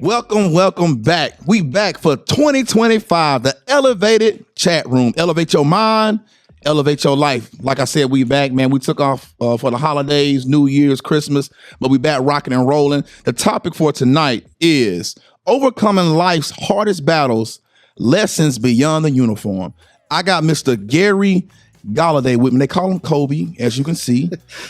Welcome back. We back for 2025, the Elevated Chat Room. Elevate your mind, elevate your life. Like I said, we back, man. We took off for the holidays, New Year's, Christmas, but we back rocking and rolling. The topic for tonight is overcoming life's hardest battles, lessons beyond the uniform. I got Mr. Gary Goliday with me. They call him Kobe, as you can see.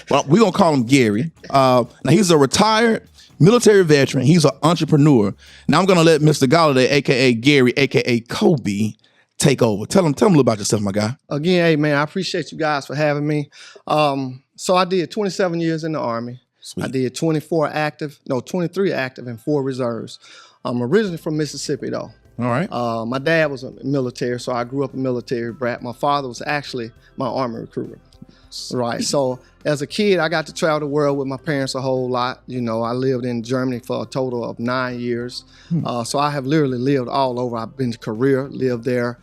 Well, we're going to call him Gary. Now, he's a retired military veteran. He's an entrepreneur. Now I'm going to let Mr. Goliday, a.k.a. Gary, a.k.a. Kobe, take over. Tell him a little about yourself, my guy. Again, hey, man, I appreciate you guys for having me. So I did 27 years in the Army. Sweet. I did 23 active and 4 reserves. I'm originally from Mississippi, though. All right. My dad was a military, so I grew up a military brat. My father was actually my Army recruiter. Right. So as a kid, I got to travel the world with my parents a whole lot. You know, I lived in Germany for a total of 9 years. So I have literally lived all over. I've been to Korea, lived there,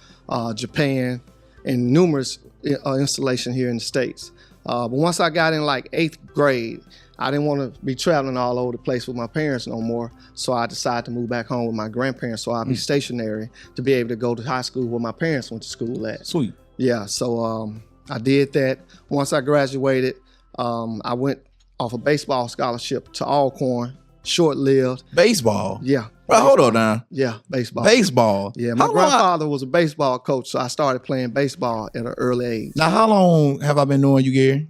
Japan, and numerous installations here in the States. But once I got in like 8th grade, I didn't want to be traveling all over the place with my parents no more. So I decided to move back home with my grandparents so I'd be stationary to be able to go to high school where my parents went to school at. Sweet. Yeah, so I did that. Once I graduated, I went off a baseball scholarship to Alcorn, short-lived. Baseball? Yeah. Well, hold on now. Yeah, baseball. Baseball? Yeah, my grandfather was a baseball coach, so I started playing baseball at an early age. Now, how long have I been knowing you, Gary?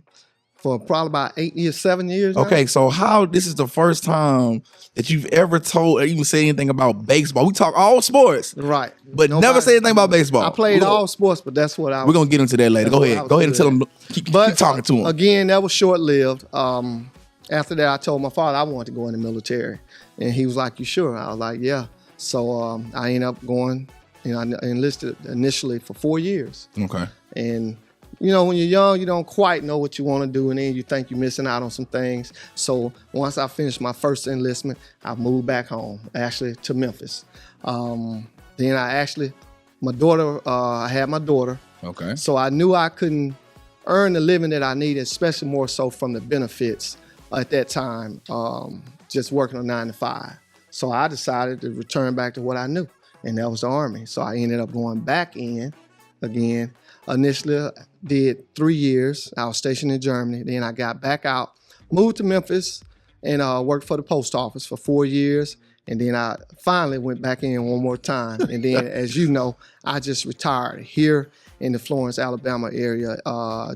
For probably about 8 years, 7 years now. Okay, so this is the first time that you've ever told or even said anything about baseball. We talk all sports. Right. But never say anything about baseball. I played all sports, but that's what I was. We're going to get into that later. Go ahead and tell them. Keep talking to them. Again, that was short-lived. After that, I told my father I wanted to go in the military. And he was like, "You sure?" I was like, "Yeah." So I ended up going, I enlisted initially for 4 years. Okay. And you know, when you're young, you don't quite know what you want to do, and then you think you're missing out on some things. So once I finished my first enlistment, I moved back home, actually to Memphis. Then my daughter, I had my daughter. Okay. So I knew I couldn't earn the living that I needed, especially more so from the benefits at that time, just working a 9 to 5. So I decided to return back to what I knew, and that was the Army. So I ended up going back in again. Initially, did 3 years. I was stationed in Germany. Then I got back out, moved to Memphis, and worked for the post office for 4 years. And then I finally went back in one more time. And then, as you know, I just retired here in the Florence, Alabama area,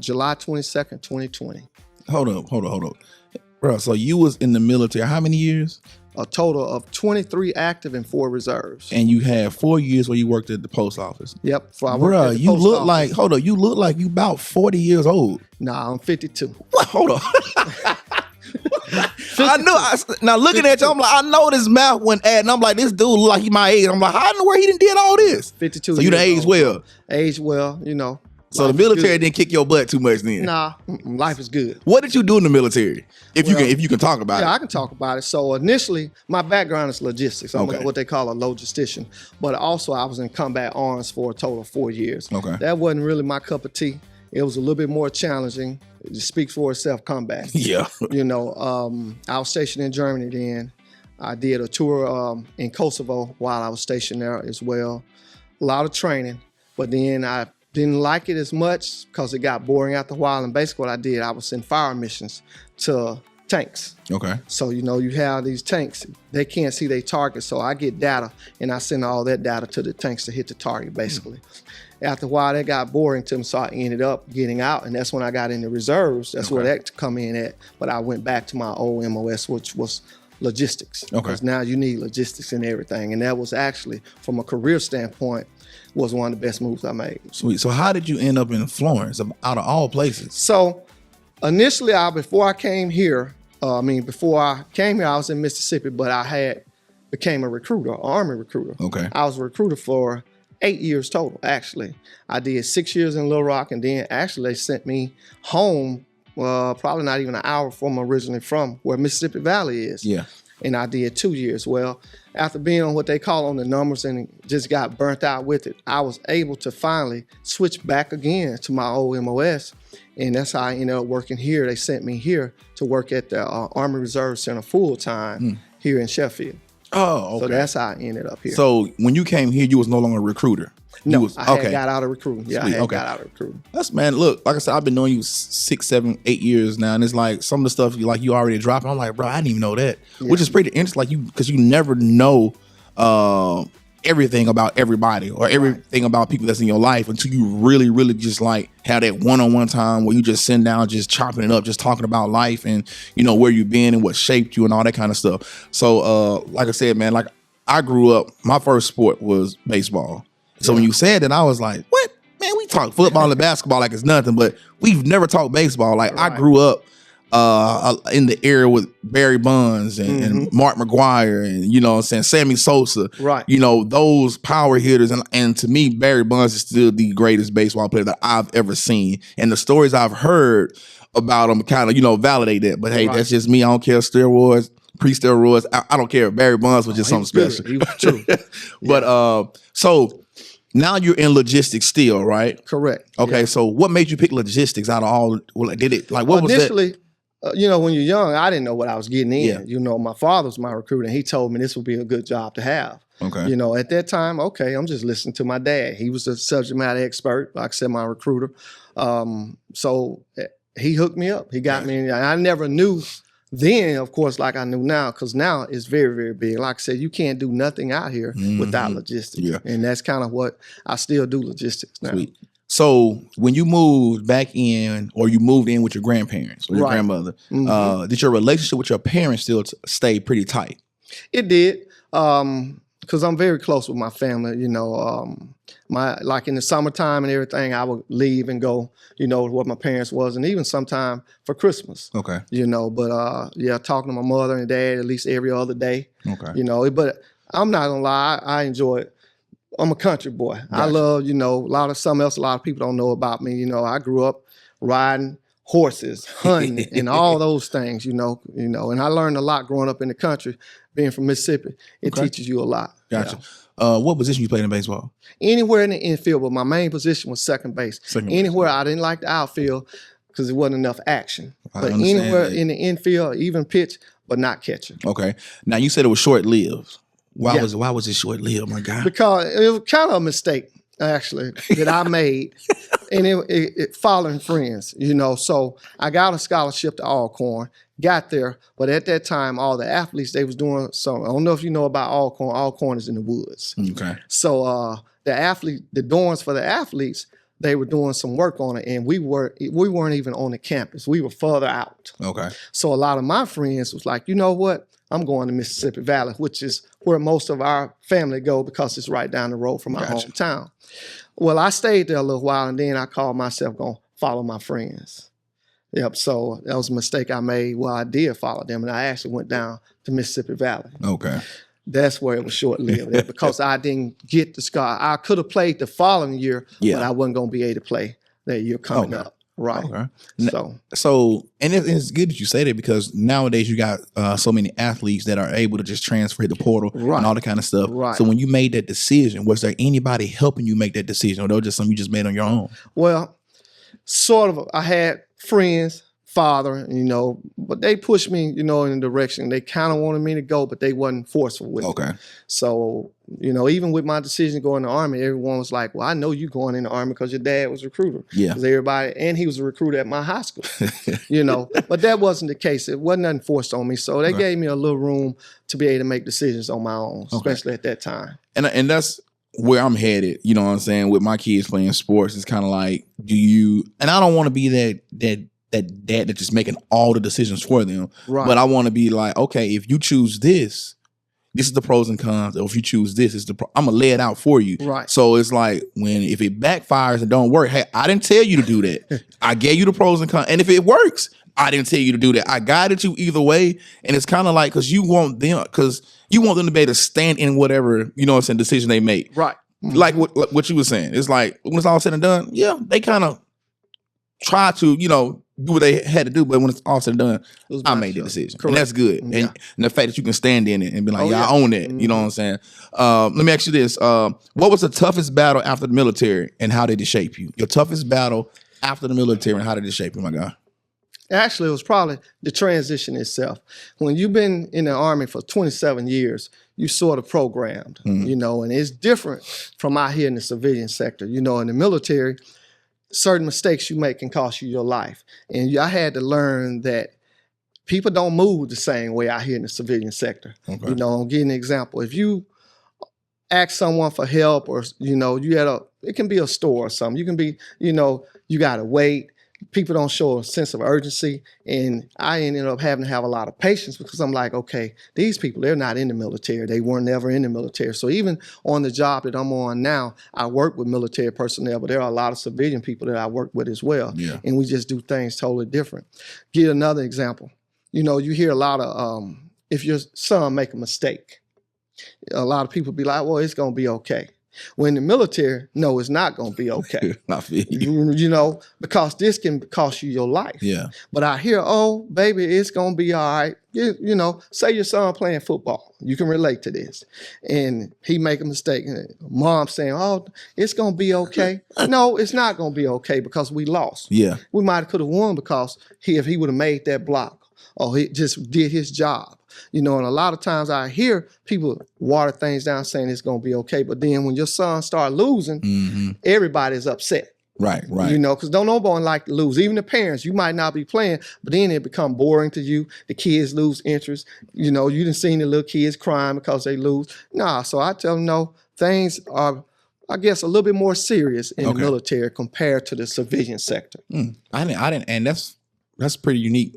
July 22nd, 2020. Hold up. Bro, so you was in the military how many years? A total of 23 active and 4 reserves. And you had 4 years where you worked at the post office. Yep. Bro, you look like you about 40 years old. Nah, I'm 52. What? Hold on. Now looking at you, I'm like, I know this math went adding. I'm like, this dude look like he my age. I'm like, how in the world he done did all this? 52. So you done aged well. Aged well, you know. So the military didn't kick your butt too much then? Nah, life is good. What did you do in the military? If you can talk about it. Yeah, I can talk about it. So initially, my background is logistics. I'm what they call a logistician. But also, I was in combat arms for a total of 4 years. Okay. That wasn't really my cup of tea. It was a little bit more challenging. It just speaks for itself, combat. Yeah. You know, I was stationed in Germany then. I did a tour in Kosovo while I was stationed there as well. A lot of training. But then I didn't like it as much because it got boring after a while. And basically what I did, I would send fire missions to tanks. Okay. So, you know, you have these tanks, they can't see their target. So I get data and I send all that data to the tanks to hit the target, basically. After a while, that got boring to me. So I ended up getting out. And that's when I got in the reserves. That's where that come in at. But I went back to my old MOS, which was logistics. Okay. Because now you need logistics and everything. And that was actually, from a career standpoint, was one of the best moves I made. Sweet. So how did you end up in Florence, out of all places? So initially, before I came here, I was in Mississippi, but I became a recruiter, an Army recruiter. Okay. I was a recruiter for 8 years total, actually. I did 6 years in Little Rock, and then actually they sent me home, probably not even an hour from originally from where Mississippi Valley is. Yeah. And I did 2 years. Well, after being on what they call on the numbers and just got burnt out with it, I was able to finally switch back again to my old MOS. And that's how I ended up working here. They sent me here to work at the Army Reserve Center full time here in Sheffield. Oh, okay. So that's how I ended up here. So when you came here, you was no longer a recruiter. No, You was, I had got out of recruiting. Yeah, Sweet, I had okay. got out of recruiting. That's, man, look, like I said, I've been knowing you 6, 7, 8 years now, and it's like some of the stuff you already dropping. I'm like, bro, I didn't even know that, which is pretty interesting. Like because you never know everything about everybody or everything about people that's in your life until you really, really just like have that one-on-one time where you just sit down, just chopping it up, just talking about life and where you've been and what shaped you and all that kind of stuff. So, like I said, man, like I grew up, my first sport was baseball. So when you said that, I was like, what? Man, we talk football and basketball like it's nothing, but we've never talked baseball. Like I grew up in the era with Barry Bonds and Mark McGuire and Sammy Sosa. Right. Those power hitters. And to me, Barry Bonds is still the greatest baseball player that I've ever seen. And the stories I've heard about him kind of, validate that. But hey, that's just me. I don't care steroids. Pre-steroids, I don't care. Barry Bonds was just something special. He was true. But so now you're in logistics still, right? Correct. Okay, so what made you pick logistics out of all? Did it like what was that? Initially, when you're young, I didn't know what I was getting in. Yeah. My father was my recruiter, and he told me this would be a good job to have. Okay. At that time, okay, I'm just listening to my dad. He was a subject matter expert, like I said, my recruiter. So he hooked me up. He got me in. I never knew then, of course, like I knew now, because now it's very, very big. Like I said, you can't do nothing out here without logistics. Yeah. And that's kind of what I still do, logistics now. Sweet. So when you moved back in, or you moved in with your grandparents or your grandmother, did your relationship with your parents still stay pretty tight? It did, because I'm very close with my family. Like in the summertime and everything, I would leave and go, what my parents was, and even sometime for Christmas. Okay. But talking to my mother and dad at least every other day. Okay. But I'm not gonna lie, I enjoy it. I'm a country boy. Gotcha. I love, something else a lot of people don't know about me. I grew up riding horses, hunting, and all those things, and I learned a lot growing up in the country, being from Mississippi. It teaches you a lot. Gotcha. What position you played in baseball? Anywhere in the infield, but my main position was second base. Anywhere I didn't like the outfield because it wasn't enough action. But anywhere in the infield, even pitch, but not catching. Okay. Now you said it was short-lived. Why was it short-lived, my guy? Because it was kind of a mistake, actually, that I made. And it following friends, So I got a scholarship to Alcorn, got there, but at that time, all the athletes, they was doing something. I don't know if you know about Alcorn. Alcorn is in the woods. Okay. So the dorms for the athletes, they were doing some work on it, and we weren't even on the campus. We were further out. Okay. So a lot of my friends was like, you know what? I'm going to Mississippi Valley, which is where most of our family go because it's right down the road from my hometown. Well, I stayed there a little while, and then I called myself going to follow my friends. Yep, so that was a mistake I made. Well, I did follow them, and I actually went down to Mississippi Valley. Okay. That's where it was short-lived because I didn't get the scholarship. I could have played the following year, but I wasn't going to be able to play that year coming up. Right. Okay. So, and it's good that you say that because nowadays you got so many athletes that are able to just transfer the portal and all that kind of stuff. Right. So when you made that decision, was there anybody helping you make that decision, or that was just something you just made on your own? Well, sort of. I had friends, father, but they pushed me, in the direction. They kind of wanted me to go, but they wasn't forceful with it. So, even with my decision to go in the Army, everyone was like, well, I know you going in the Army because your dad was a recruiter. Yeah. Because everybody, and he was a recruiter at my high school, But that wasn't the case. It wasn't nothing forced on me. So they gave me a little room to be able to make decisions on my own, especially at that time. And that's where I'm headed, you know what I'm saying, with my kids playing sports. It's kind of like, and I don't want to be that dad that's just making all the decisions for them. Right. But I want to be like, okay, if you choose this is the pros and cons. Or if you choose this, I'm gonna lay it out for you. Right. So it's like if it backfires and don't work, hey, I didn't tell you to do that. I gave you the pros and cons. And if it works, I didn't tell you to do that. I guided you either way. And it's kind of like because you want them to be able to stand in whatever, decision they make. Right. Mm-hmm. Like what you were saying. It's like when it's all said and done, they kind of try to, do what they had to do, but when it's all said and done, I made the decision. Correct. And that's good. Yeah. And the fact that you can stand in it and be like, I own it. Mm-hmm. You know what I'm saying? Let me ask you this. What was the toughest battle after the military and how did it shape you? Your toughest battle after the military and how did it shape you, my guy? Actually, it was probably the transition itself. When you've been in the Army for 27 years, you sort of programmed, and it's different from out here in the civilian sector. In the military, certain mistakes you make can cost you your life. And I had to learn that people don't move the same way out here in the civilian sector. Okay. I'll give you an example. If you ask someone for help, or it can be a store or something. You can be, you gotta wait. People don't show a sense of urgency, and I ended up having to have a lot of patience because I'm like, okay, these people, they're not in the military. They weren't never in the military. So even on the job that I'm on now, I work with military personnel, but there are a lot of civilian people that I work with as well. Yeah. And we just do things totally different. Give another example. You hear a lot of, if your son make a mistake, a lot of people be like, well, it's going to be okay. When in the military, no, it's not going to be okay. I feel you. Because this can cost you your life. Yeah. But I hear, oh, baby, it's going to be all right. Say your son playing football. You can relate to this. And he make a mistake. And mom saying, oh, it's going to be okay. No, it's not going to be okay because we lost. Yeah. We might have could have won because if he would have made that block or he just did his job. And a lot of times I hear people water things down saying it's going to be okay. But then when your son start losing, everybody's upset. Right. Because don't nobody like to lose. Even the parents, you might not be playing, but then it become boring to you. The kids lose interest. You didn't see the little kids crying because they lose. Nah, so I tell them, no, things are, I guess, a little bit more serious in the military compared to the civilian sector. I didn't, and that's pretty unique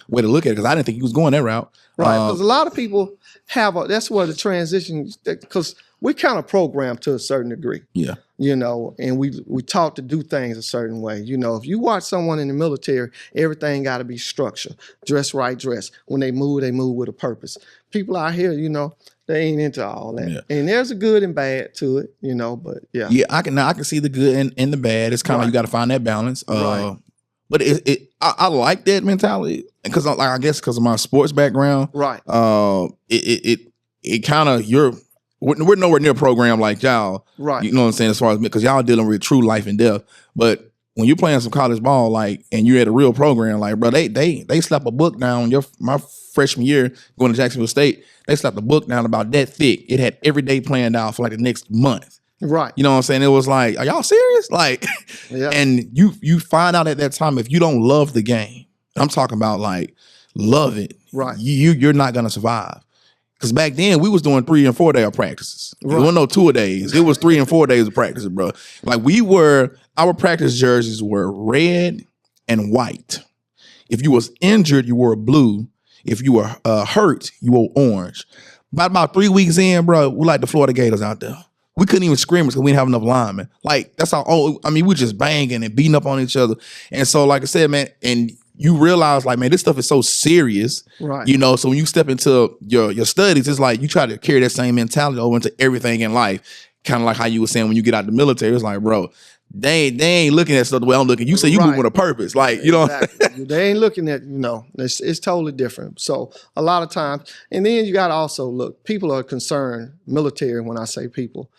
way to look at it, because I didn't think he was going that route. Right, because a lot of people that's where the transition, because we're kind of programmed to a certain degree. Yeah. And we taught to do things a certain way. If you watch someone in the military, everything got to be structured. Dress right, dress. When they move with a purpose. People out here, they ain't into all that. Yeah. And there's a good and bad to it, but yeah. Yeah, I can see the good and the bad. It's kind of like you got to find that balance. Right. But I like that mentality because I guess because of my sports background. Right. It kind of we're nowhere near a program like y'all. Right. You know what I'm saying? As far as because y'all dealing with true life and death. But when you're playing some college ball, and you're at a real program, bro, they slapped a book down my freshman year going to Jacksonville State. They slapped a book down about that thick. It had every day planned out for the next month. Right. You know what I'm saying? It was like, are y'all serious? Yeah. And you find out at that time, if you don't love the game, I'm talking about love it. Right. You're not going to survive. Because back then we was doing 3 and 4 day of practices. Right. It wasn't no 2 days. It was 3 and 4 days of practices, bro. Our practice jerseys were red and white. If you was injured, you wore blue. If you were hurt, you wore orange. About 3 weeks in, bro, we like the Florida Gators out there. We couldn't even scrimmage because we didn't have enough linemen. That's how, we just banging and beating up on each other. And so, like I said, man, and you realize, man, this stuff is so serious. Right. So when you step into your studies, it's like you try to carry that same mentality over into everything in life. Kind of like how you were saying when you get out the military, it's like, bro, they ain't looking at stuff the way I'm looking. You say you move with a purpose. Exactly. They ain't looking at, it's totally different. So a lot of times, and then you got to also look, people are concerned, military, when I say people,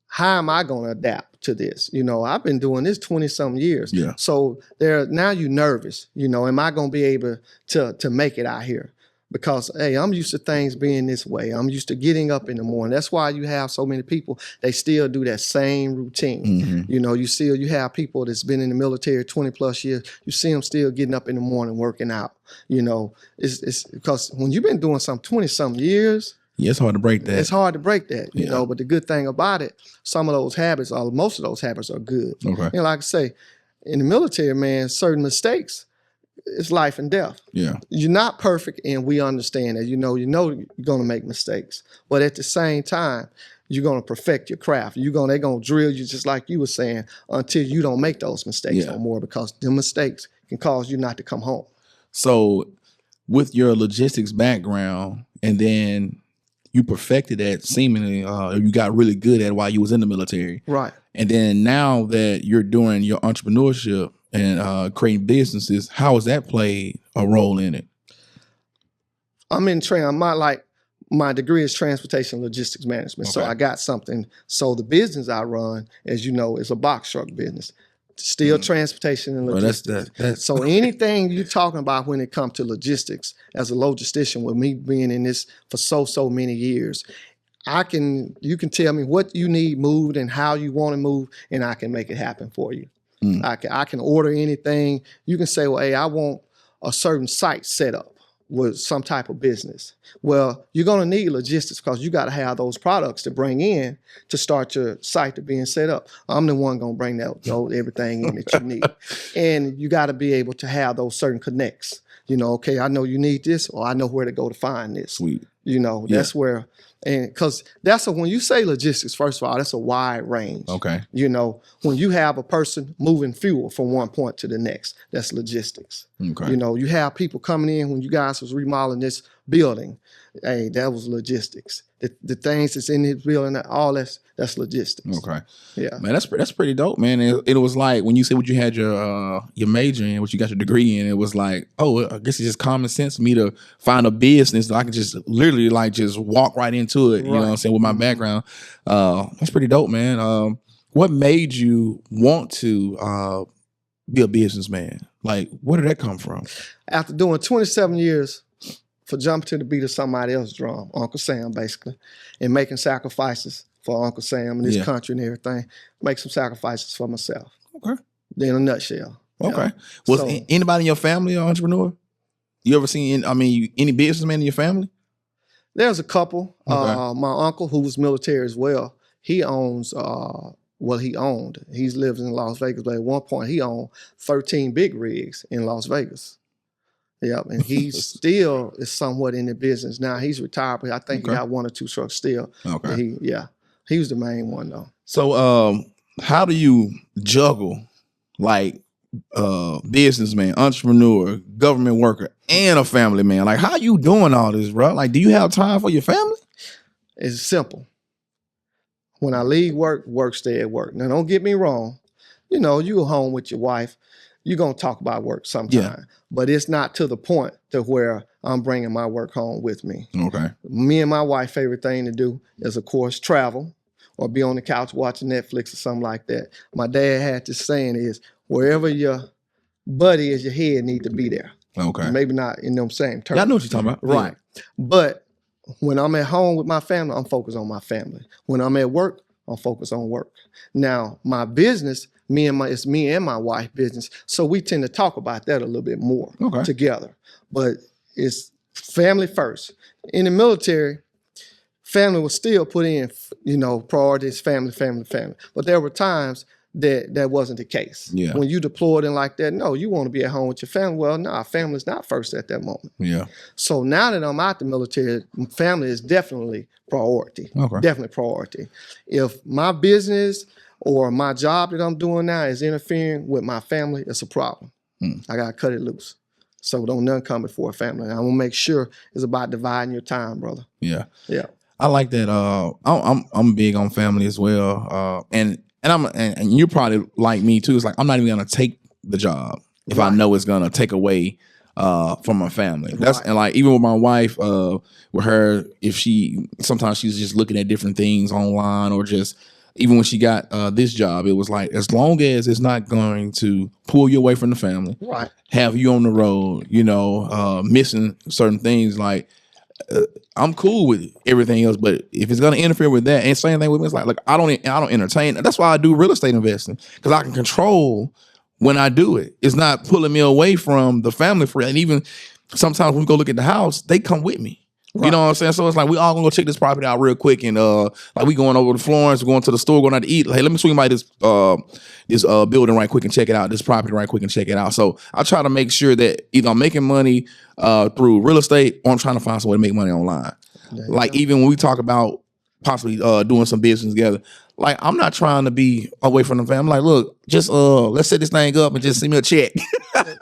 how am I going to adapt to this? I've been doing this 20 some years. Yeah. So now you're nervous, am I going to be able to make it out here? Because, hey, I'm used to things being this way. I'm used to getting up in the morning. That's why you have so many people, they still do that same routine. Mm-hmm. You have people that's been in the military 20 plus years. You see them still getting up in the morning, working out. It's because when you've been doing something 20 some years, yeah, it's hard to break that. It's hard to break that, but the good thing about it, some of those habits, or most of those habits are good. Okay. Like I say, in the military, man, certain mistakes, it's life and death. Yeah. You're not perfect, and we understand that. You're going to make mistakes. But at the same time, you're going to perfect your craft. They're going to drill you, just like you were saying, until you don't make those mistakes no more, because the mistakes can cause you not to come home. So with your logistics background, and then you perfected that seemingly, you got really good at it while you was in the military. Right. And then now that you're doing your entrepreneurship and creating businesses, how has that played a role in it? I'm in my degree is transportation logistics management. Okay. So I got something. So the business I run, as you know, is a box truck business. Still transportation and Well, logistics. that's So anything you're talking about when it comes to logistics, as a logistician, with me being in this for so many years, you can tell me what you need moved and how you want to move, and I can make it happen for you. I can order anything. You can say, well, hey, I want a certain site set up with some type of business. Well, you're going to need logistics because you got to have those products to bring in to start your site to being set up. I'm the one going to bring everything in that you need. And you got to be able to have those certain connects. Okay, I know you need this, or I know where to go to find this. Sweet. That's where, and because when you say logistics, first of all, that's a wide range. Okay. When you have a person moving fuel from one point to the next, that's logistics. Okay. You have people coming in when you guys was remodeling this building. Hey, that was logistics. The things that's in this building, all that's logistics. Okay. Yeah. Man, that's pretty dope, man. It was like when you said what you had your major in, what you got your degree in, it was like, oh, I guess it's just common sense for me to find a business that I can just literally like just walk right into it. You know what I'm saying? With my background. That's pretty dope, man. What made you want to be a businessman? Like, where did that come from? After doing 27 years for jumping to the beat of somebody else's drum, Uncle Sam, basically, and making sacrifices for Uncle Sam and his country and everything, make some sacrifices for myself. Okay. In a nutshell. Okay. Was anybody in your family an entrepreneur? You ever seen, any businessmen in your family? There's a couple. Okay. My uncle, who was military as well, he owns, he owned. He lives in Las Vegas, but at one point he owned 13 big rigs in Las Vegas. Yep, and he still is somewhat in the business. Now he's retired, but I think he got 1 or 2 trucks still. Okay. He was the main one though. So how do you juggle like businessman, entrepreneur, government worker, and a family man? Like, how you doing all this, bro? Like, do you have time for your family? It's simple. When I leave work stay at work. Now don't get me wrong. You go home with your wife, you're going to talk about work sometime. But it's not to the point to where I'm bringing my work home with me. Okay. Me and my wife, favorite thing to do is, of course, travel or be on the couch watching Netflix or something like that. My dad had this saying is, wherever your buddy is, your head need to be there. Okay. Maybe not in them same terms. Yeah, I know what you're talking about. Right. Yeah. But when I'm at home with my family, I'm focused on my family. When I'm at work, I'm focused on work. Now, my business, it's me and my wife business. So we tend to talk about that a little bit more together. But it's family first. In the military, family was still put in, priorities, family. But there were times that wasn't the case. Yeah. When you deployed in like that, no, you want to be at home with your family. Well, no, family's not first at that moment. Yeah. So now that I'm out the military, family is definitely priority. Okay. Definitely priority. If my business or my job that I'm doing now is interfering with my family, it's a problem. I got to cut it loose. So don't none come before family. I'm going to make sure it's about dividing your time, brother. Yeah. Yeah. I like that. I'm big on family as well. And you're probably like me too. It's like, I'm not even going to take the job if I know it's going to take away from my family. And like, even with my wife, with her, sometimes she's just looking at different things online, or just, even when she got this job, it was like, as long as it's not going to pull you away from the family, have you on the road, missing certain things, like, I'm cool with everything else, but if it's going to interfere with that, and same thing with me, it's like, look, I don't entertain. That's why I do real estate investing, because I can control when I do it. It's not pulling me away from the family. And even sometimes when we go look at the house, they come with me. You know what I'm saying? So it's like, we all gonna go check this property out real quick, and like, we going over to Florence, going to the store, going out to eat. Hey, let me swing by this building right quick and check it out, this property right quick and check it out. So I try to make sure that either I'm making money through real estate, or I'm trying to find some way to make money online. Like, even when we talk about possibly doing some business together, like, I'm not trying to be away from the family. I'm like, look, just let's set this thing up and just send me a check.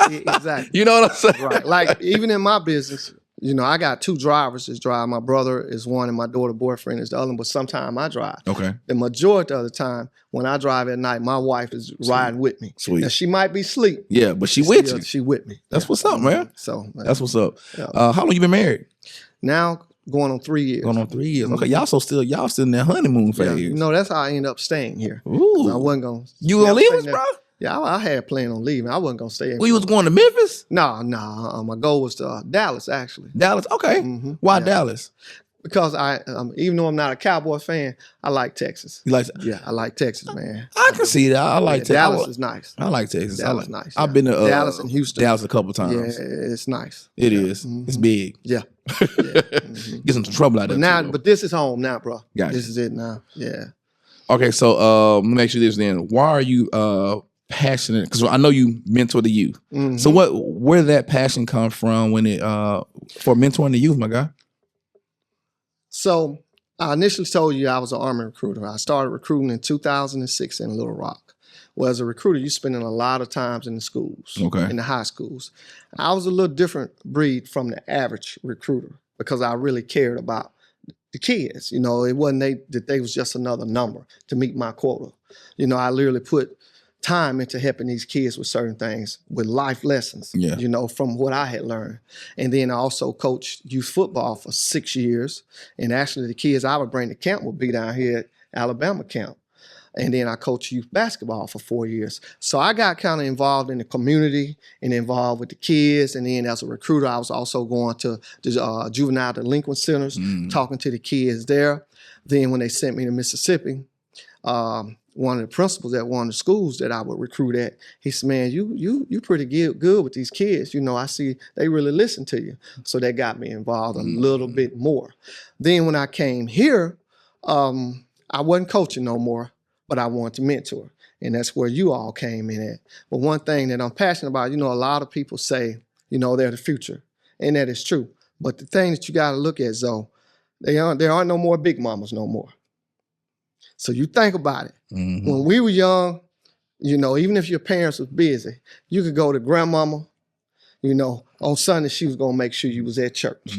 Exactly. You know what I'm saying? Right. Like, even in my business, I got 2 drivers that drive. My brother is one and my daughter boyfriend is the other, but sometimes I drive. Okay. The majority of the time, when I drive at night, my wife is riding with me. Sweet. Now, she might be asleep. Yeah, but she with you. She with me. That's what's up, man. So that's what's up. Yeah. How long you been married? Now, going on 3 years. Going on 3 years. Okay, y'all still in that honeymoon phase. Yeah, that's how I ended up staying here. Ooh. I wasn't going. You gonna leave us, bro? Yeah, I had planned on leaving. I wasn't gonna stay. We was going to Memphis? No. My goal was to Dallas, actually. Dallas? Okay. Why Yeah. Dallas? Because even though I'm not a Cowboy fan, I like Texas. You like? Yeah, I like Texas, man. I can see that. I like Texas. Dallas is nice. I like Texas. Dallas nice. I've been to Dallas and Houston. Dallas a couple times. Yeah, it's nice. It is. It's big. Yeah. Get some trouble out there. But this is home now, bro. Gotcha. This is it now. Yeah. Okay, so let me ask you this then. Why are you passionate? Because I know you mentor the youth. So where did that passion come from when it for mentoring the youth, my guy? So I initially told you I was an Army recruiter. I started recruiting in 2006 in Little Rock. Well, as a recruiter, you're spending a lot of times in the schools, in the high schools. I was a little different breed from the average recruiter because I really cared about the kids. You know, it wasn't that they was just another number to meet my quota. You know, I literally put time into helping these kids with certain things, with life lessons, you know, from what I had learned. And then I also coached youth football for 6 years. And actually the kids I would bring to camp would be down here at Alabama camp. And then I coached youth basketball for 4 years. So I got kind of involved in the community and involved with the kids. And then as a recruiter, I was also going to the juvenile delinquent centers, talking to the kids there. Then when they sent me to Mississippi, one of the principals at one of the schools that I would recruit at, he said, man, you pretty good with these kids. You know, I see they really listen to you. So that got me involved a little bit more. Then when I came here, I wasn't coaching no more, but I wanted to mentor. And that's where you all came in at. But one thing that I'm passionate about, you know, a lot of people say, you know, they're the future. And that is true. But the thing that you got to look at, Zoe, there aren't no more big mamas no more. So you think about it. When we were young, you know, even if your parents was busy, you could go to grandmama, you know, on Sunday, she was going to make sure you was at church.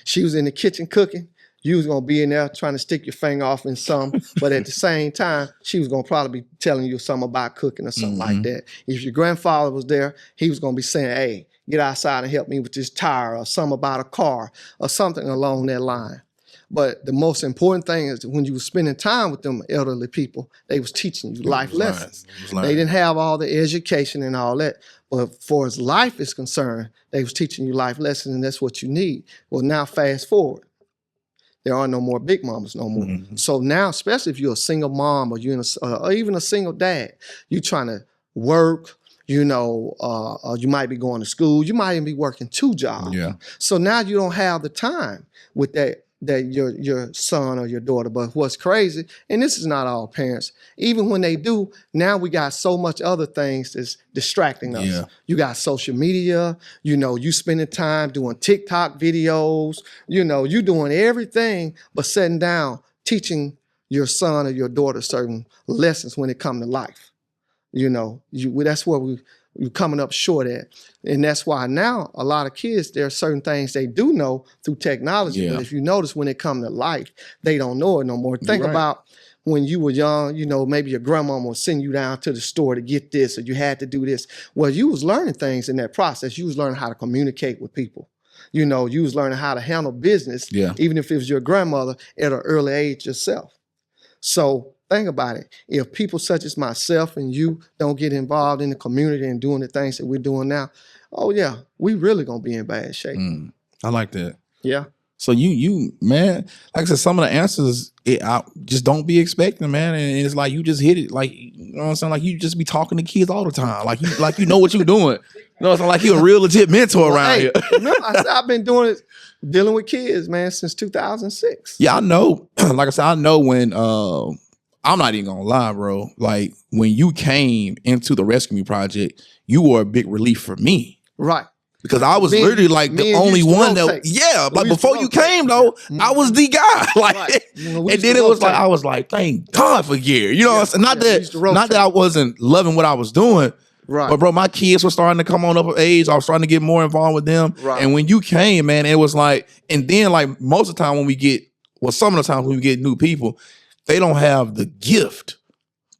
She was in the kitchen cooking. You was going to be in there trying to stick your finger off in something. But at the same time, she was going to probably be telling you something about cooking or something like that. If your grandfather was there, he was going to be saying, hey, get outside and help me with this tire or something about a car or something along that line. But the most important thing is that when you were spending time with them elderly people, they was teaching you life lessons. They didn't have all the education and all that. But for as life is concerned, they was teaching you life lessons, and that's what you need. Well, now fast forward. There are no more big mamas no more. So now, especially if you're a single mom or you're or even a single dad, you're trying to work, you know, you might be going to school. You might even be working 2 jobs. So now you don't have the time with that your son or your daughter. But what's crazy, and this is not all parents, even when they do, now we got so much other things that's distracting us. You got social media, you know, you spending time doing TikTok videos, you know, you doing everything but sitting down, teaching your son or your daughter certain lessons when it comes to life. You know, that's where we're coming up short at. And that's why now a lot of kids, there are certain things they do know through technology. But if you notice when it comes to life, they don't know it no more. Think about when you were young, you know, maybe your grandmama would send you down to the store to get this, or you had to do this. Well, you was learning things in that process. You was learning how to communicate with people. You know, you was learning how to handle business, even if it was your grandmother at an early age yourself. So think about it. If people such as myself and you don't get involved in the community and doing the things that we're doing now, oh yeah, we really gonna be in bad shape. I like that. Yeah. So you man, like I said, some of the answers, I just don't be expecting, man. And it's like you just hit it, like, you know what I'm saying? Like you just be talking to kids all the time, like you know what you're doing. You know, it's like you're a real legit mentor around here. Remember, I've been doing it, dealing with kids, man, since 2006. Yeah, I know. Like I said, I know when. I'm not even gonna lie, bro. Like when you came into the Rescue Me Project, you were a big relief for me. Right. Because I was literally like the only one that, like before you came though, I was the guy. Like, and then it was like, I was like, thank God for Gary. You know what I'm saying? Not that I wasn't loving what I was doing. Right. But bro, my kids were starting to come on up of age. I was starting to get more involved with them. Right. And when you came, man, it was like, and then like most of the time when we get, well, some of the times when we get new people, they don't have the gift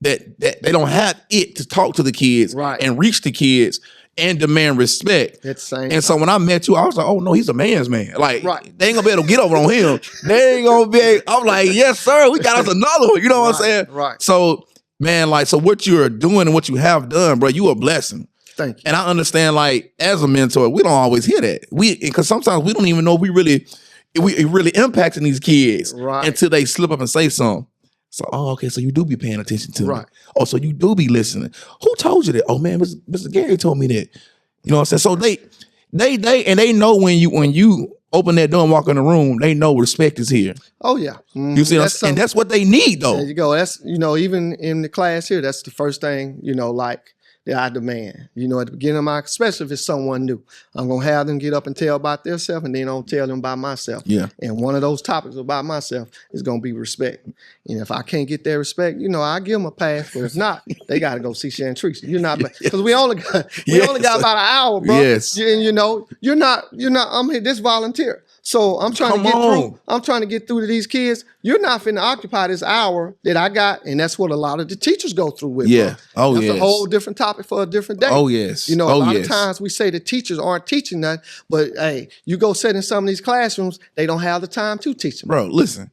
that they don't have it to talk to the kids and reach the kids and demand respect. And so when I met you, I was like, oh no, he's a man's man. Like they ain't gonna be able to get over on him. They ain't gonna be. I'm like, yes, sir. We got us another one. You know what I'm saying? Right. So Man, like, so what you're doing and what you have done, bro, you a blessing. Thank you. And I understand, like, as a mentor, we don't always hear that. Because sometimes we don't even know if we really impacting these kids until they slip up and say something. So, okay, so you do be paying attention to me. Oh, so you do be listening. Who told you that? Oh man, Mr. Gary told me that. You know what I'm saying? So they know when you open that door and walk in the room, they know respect is here. Oh yeah. You see, and that's what they need though. There you go. That's, even in the class here, that's the first thing, like, that I demand. At the beginning of especially if it's someone new, I'm gonna have them get up and tell about themselves, and then I'll tell them about myself. Yeah. And one of those topics about myself is gonna be respect. And if I can't get their respect, I give them a pass. But if not, they gotta go see Shan Teresa. You're not, because we only got about an hour, bro. Yes. And you're not. I'm here. This volunteer. So I'm trying to get through to these kids. You're not finna occupy this hour that I got, and that's what a lot of the teachers go through with. Yeah. Bro. That's a whole different topic for a different day. Oh yes. A lot of times we say the teachers aren't teaching that, but hey, you go sit in some of these classrooms, they don't have the time to teach them. Bro, listen.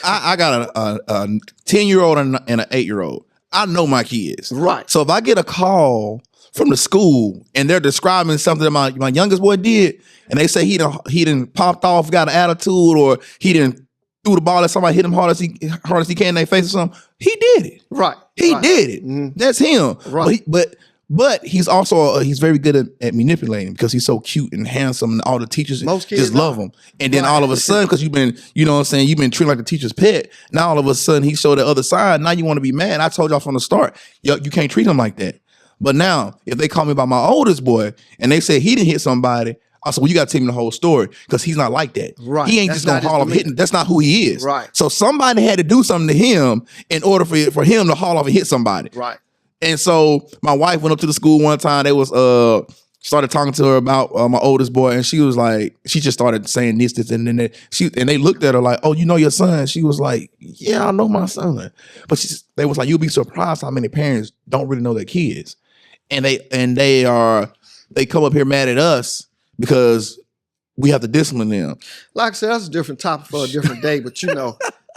I got a 10-year-old and an 8-year-old. I know my kids. Right. So if I get a call from the school and they're describing something that my youngest boy did, and they say he done popped off, got an attitude, or he done threw the ball at somebody, hit him hard as he can in their face or something, he did it. Right. He did it. Mm-hmm. That's him. Right. But he's also he's very good at manipulating because he's so cute and handsome, and all the teachers just love him. And then all of a sudden, because you've been, you've been treated like the teacher's pet. Now all of a sudden he showed the other side. Now you want to be mad. I told y'all from the start, you can't treat him like that. But now if they call me about my oldest boy and they say he didn't hit somebody, I said, well, you got to tell me the whole story because he's not like that. Right. He ain't just gonna haul off hitting. That's not who he is. Right. So somebody had to do something to him in order for him to haul off and hit somebody. Right. And so my wife went up to the school one time. They was started talking to her about my oldest boy, and she was like, she just started saying this, and then they looked at her like, oh, you know your son? She was like, yeah, I know my son. But they was like, you'll be surprised how many parents don't really know their kids, and they come up here mad at us because we have to discipline them. Like I said, that's a different topic for a different day, but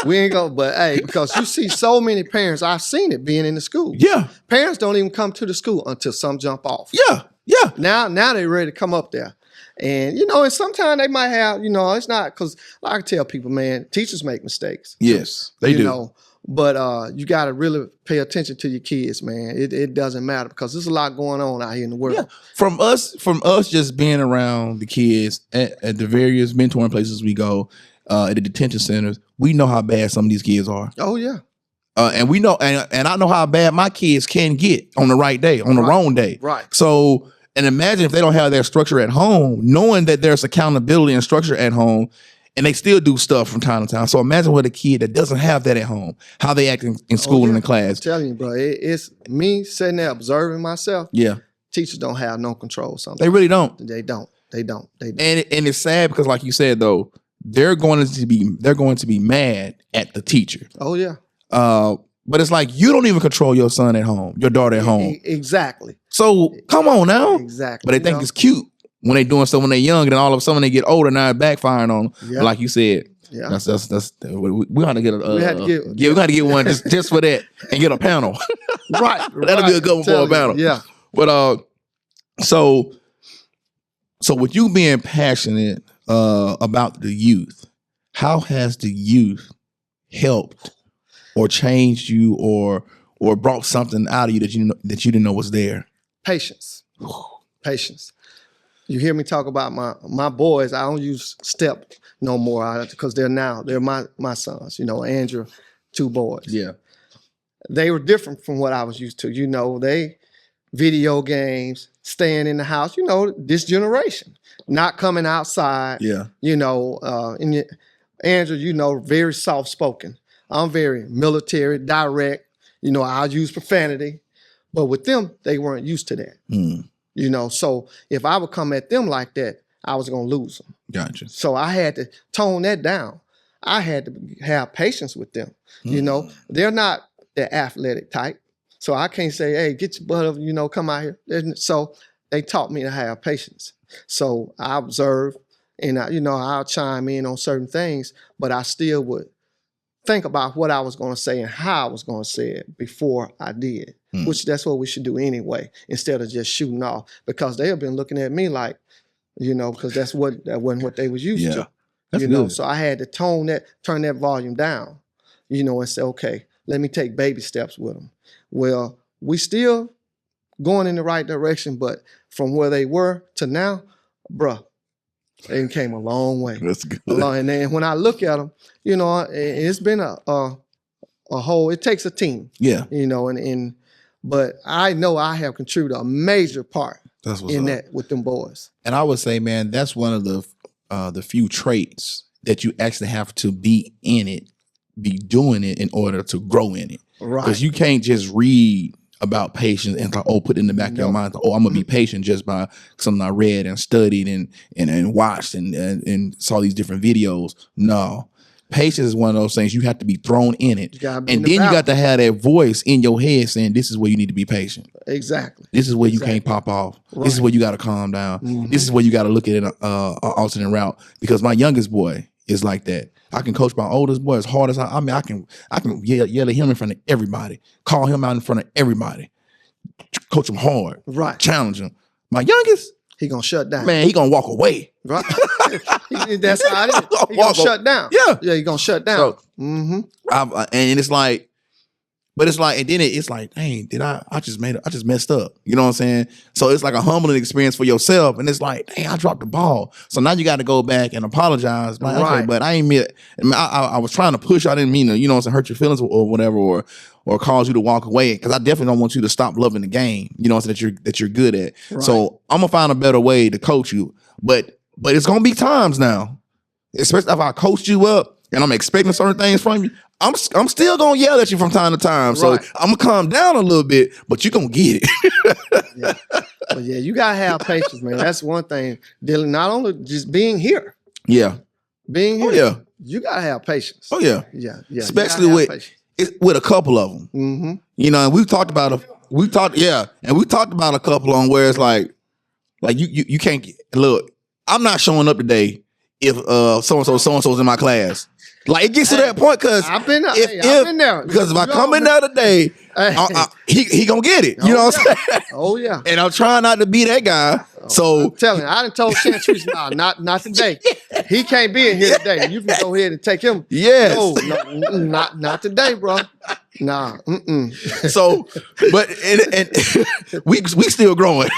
we ain't go, but hey, because you see so many parents, I've seen it being in the school. Yeah. Parents don't even come to the school until some jump off. Yeah. Yeah. Now they're ready to come up there. And, and sometimes they might have, it's not, because like I tell people, man, teachers make mistakes. Yes, they do. But you got to really pay attention to your kids, man. It doesn't matter because there's a lot going on out here in the world. Yeah. From us just being around the kids at the various mentoring places we go, at the detention centers, we know how bad some of these kids are. Oh yeah. And we know, and I know how bad my kids can get on the right day, on the wrong day. Right. So, and imagine if they don't have their structure at home, knowing that there's accountability and structure at home, and they still do stuff from time to time. So imagine with a kid that doesn't have that at home, how they act in school and in class. I'm telling you, bro, it's me sitting there observing myself. Yeah. Teachers don't have no control sometimes. They really don't. They don't. And it's sad because, like you said, though, they're going to be mad at the teacher. Oh yeah. But it's like you don't even control your son at home, your daughter at home. Exactly. So come on now. Exactly. But they think it's cute when they doing stuff when they're young, and then all of a sudden when they get older, now it's backfiring on them. Yeah. Like you said. Yeah. That's we ought to get we got to get one just for that and get a panel. Right. That'll be a good one for a panel. Yeah. But so with you being passionate about the youth, how has the youth helped or changed you or brought something out of you that you didn't know was there? Patience. You hear me talk about my boys. I don't use step no more because they're my sons. Andrew, 2 boys. Yeah, they were different from what I was used to. They video games, staying in the house. This generation not coming outside. Yeah. And Andrew, very soft spoken. I'm very military, direct. I use profanity, but with them, they weren't used to that. So if I would come at them like that, I was going to lose them. Gotcha. So I had to tone that down. I had to have patience with them. They're not the athletic type. So I can't say, hey, get your butt up, come out here. So they taught me to have patience. So I observe and I'll chime in on certain things, but I still would think about what I was going to say and how I was going to say it before I did, which that's what we should do anyway, instead of just shooting off, because they have been looking at me like, because that wasn't what they was used to. That's good. So I had to turn that volume down, and say, okay, let me take baby steps with them. Well, we still going in the right direction, but from where they were to now, bruh, they came a long way. That's good. And then when I look at them, it's been a whole. It takes a team. Yeah. But I know I have contributed a major part in that with them boys. And I would say, man, that's one of the few traits that you actually have to be in it, be doing it in order to grow in it. Right. Because you can't just read about patience and put it in the back of your mind, I'm gonna be patient just by something I read and studied and watched and saw these different videos. No. Patience is one of those things you have to be thrown in it. And then you got to have that voice in your head saying, this is where you need to be patient. Exactly. This is where you can't pop off. Right. This is where you got to calm down. This is where you got to look at an alternate route. Because my youngest boy is like that. I can coach my oldest boy as hard as I can yell at him in front of everybody, call him out in front of everybody, coach him hard, right? Challenge him. My youngest, he gonna shut down. Man, he gonna walk away. Right. That's how it is. He gonna shut down. Yeah, he gonna shut down. So, and it's like, but it's like, and then it's like, dang, I just messed up. You know what I'm saying? So it's like a humbling experience for yourself. And it's like, dang, I dropped the ball. So now you got to go back and apologize. Like, right. Okay, but I ain't mean, I was trying to push. I didn't mean to, hurt your feelings or whatever, or cause you to walk away. Cause I definitely don't want you to stop loving the game, that you're good at. Right. So I'm gonna find a better way to coach you. But it's gonna be times now, especially if I coach you up and I'm expecting certain things from you. I'm still gonna yell at you from time to time. So right. I'm gonna calm down a little bit, but you're gonna get it. Yeah. But yeah, you gotta have patience, man. That's one thing. Dylan, not only just being here. Yeah. Being here. Oh, yeah. You gotta have patience. Oh yeah. Yeah. Especially with a couple of them. Mm-hmm. And we've talked about a couple on where it's like you can't look. I'm not showing up today if so and so's in my class. Like it gets to that point because I've been there. Because if I come in there today, he gonna get it. You know what I'm saying? Oh yeah. And I'm trying not to be that guy. So I'm telling you, I done told Chantrice, not today. He can't be in here today. You can go ahead and take him. Yes. No, not today, bro. Nah. So, but and we still growing.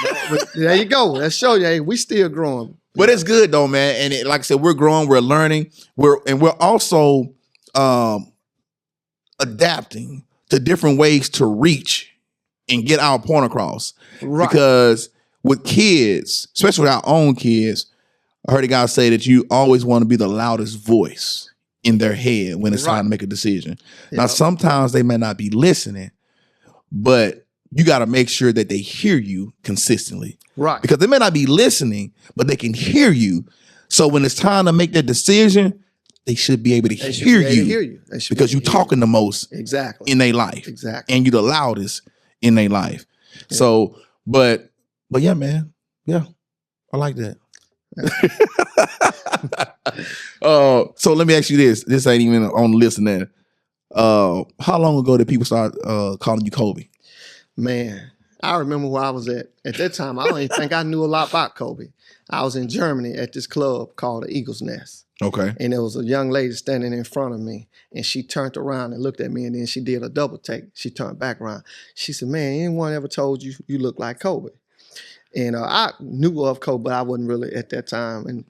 There you go. Let's show you. Hey, we still growing. But it's good though, man. And like I said, we're growing, we're learning, we're also adapting to different ways to reach and get our point across. Right. Because with kids, especially with our own kids, I heard a guy say that you always want to be the loudest voice in their head when it's time to make a decision. Yep. Now, sometimes they may not be listening, but you got to make sure that they hear you consistently. Right. Because they may not be listening, but they can hear you. So when it's time to make that decision, they should be able to hear you. Because you're talking the most in their life. Exactly. And you're the loudest in their life. Yeah. So, but yeah, man. Yeah. I like that. So let me ask you this. This ain't even on the list there. How long ago did people start calling you Kobe? Man, I remember where I was at. At that time, I don't even think I knew a lot about Kobe. I was in Germany at this club called the Eagle's Nest. Okay. And there was a young lady standing in front of me, and she turned around and looked at me, and then she did a double take. She turned back around. She said, man, anyone ever told you you look like Kobe? And I knew of Kobe, but I wasn't really at that time. And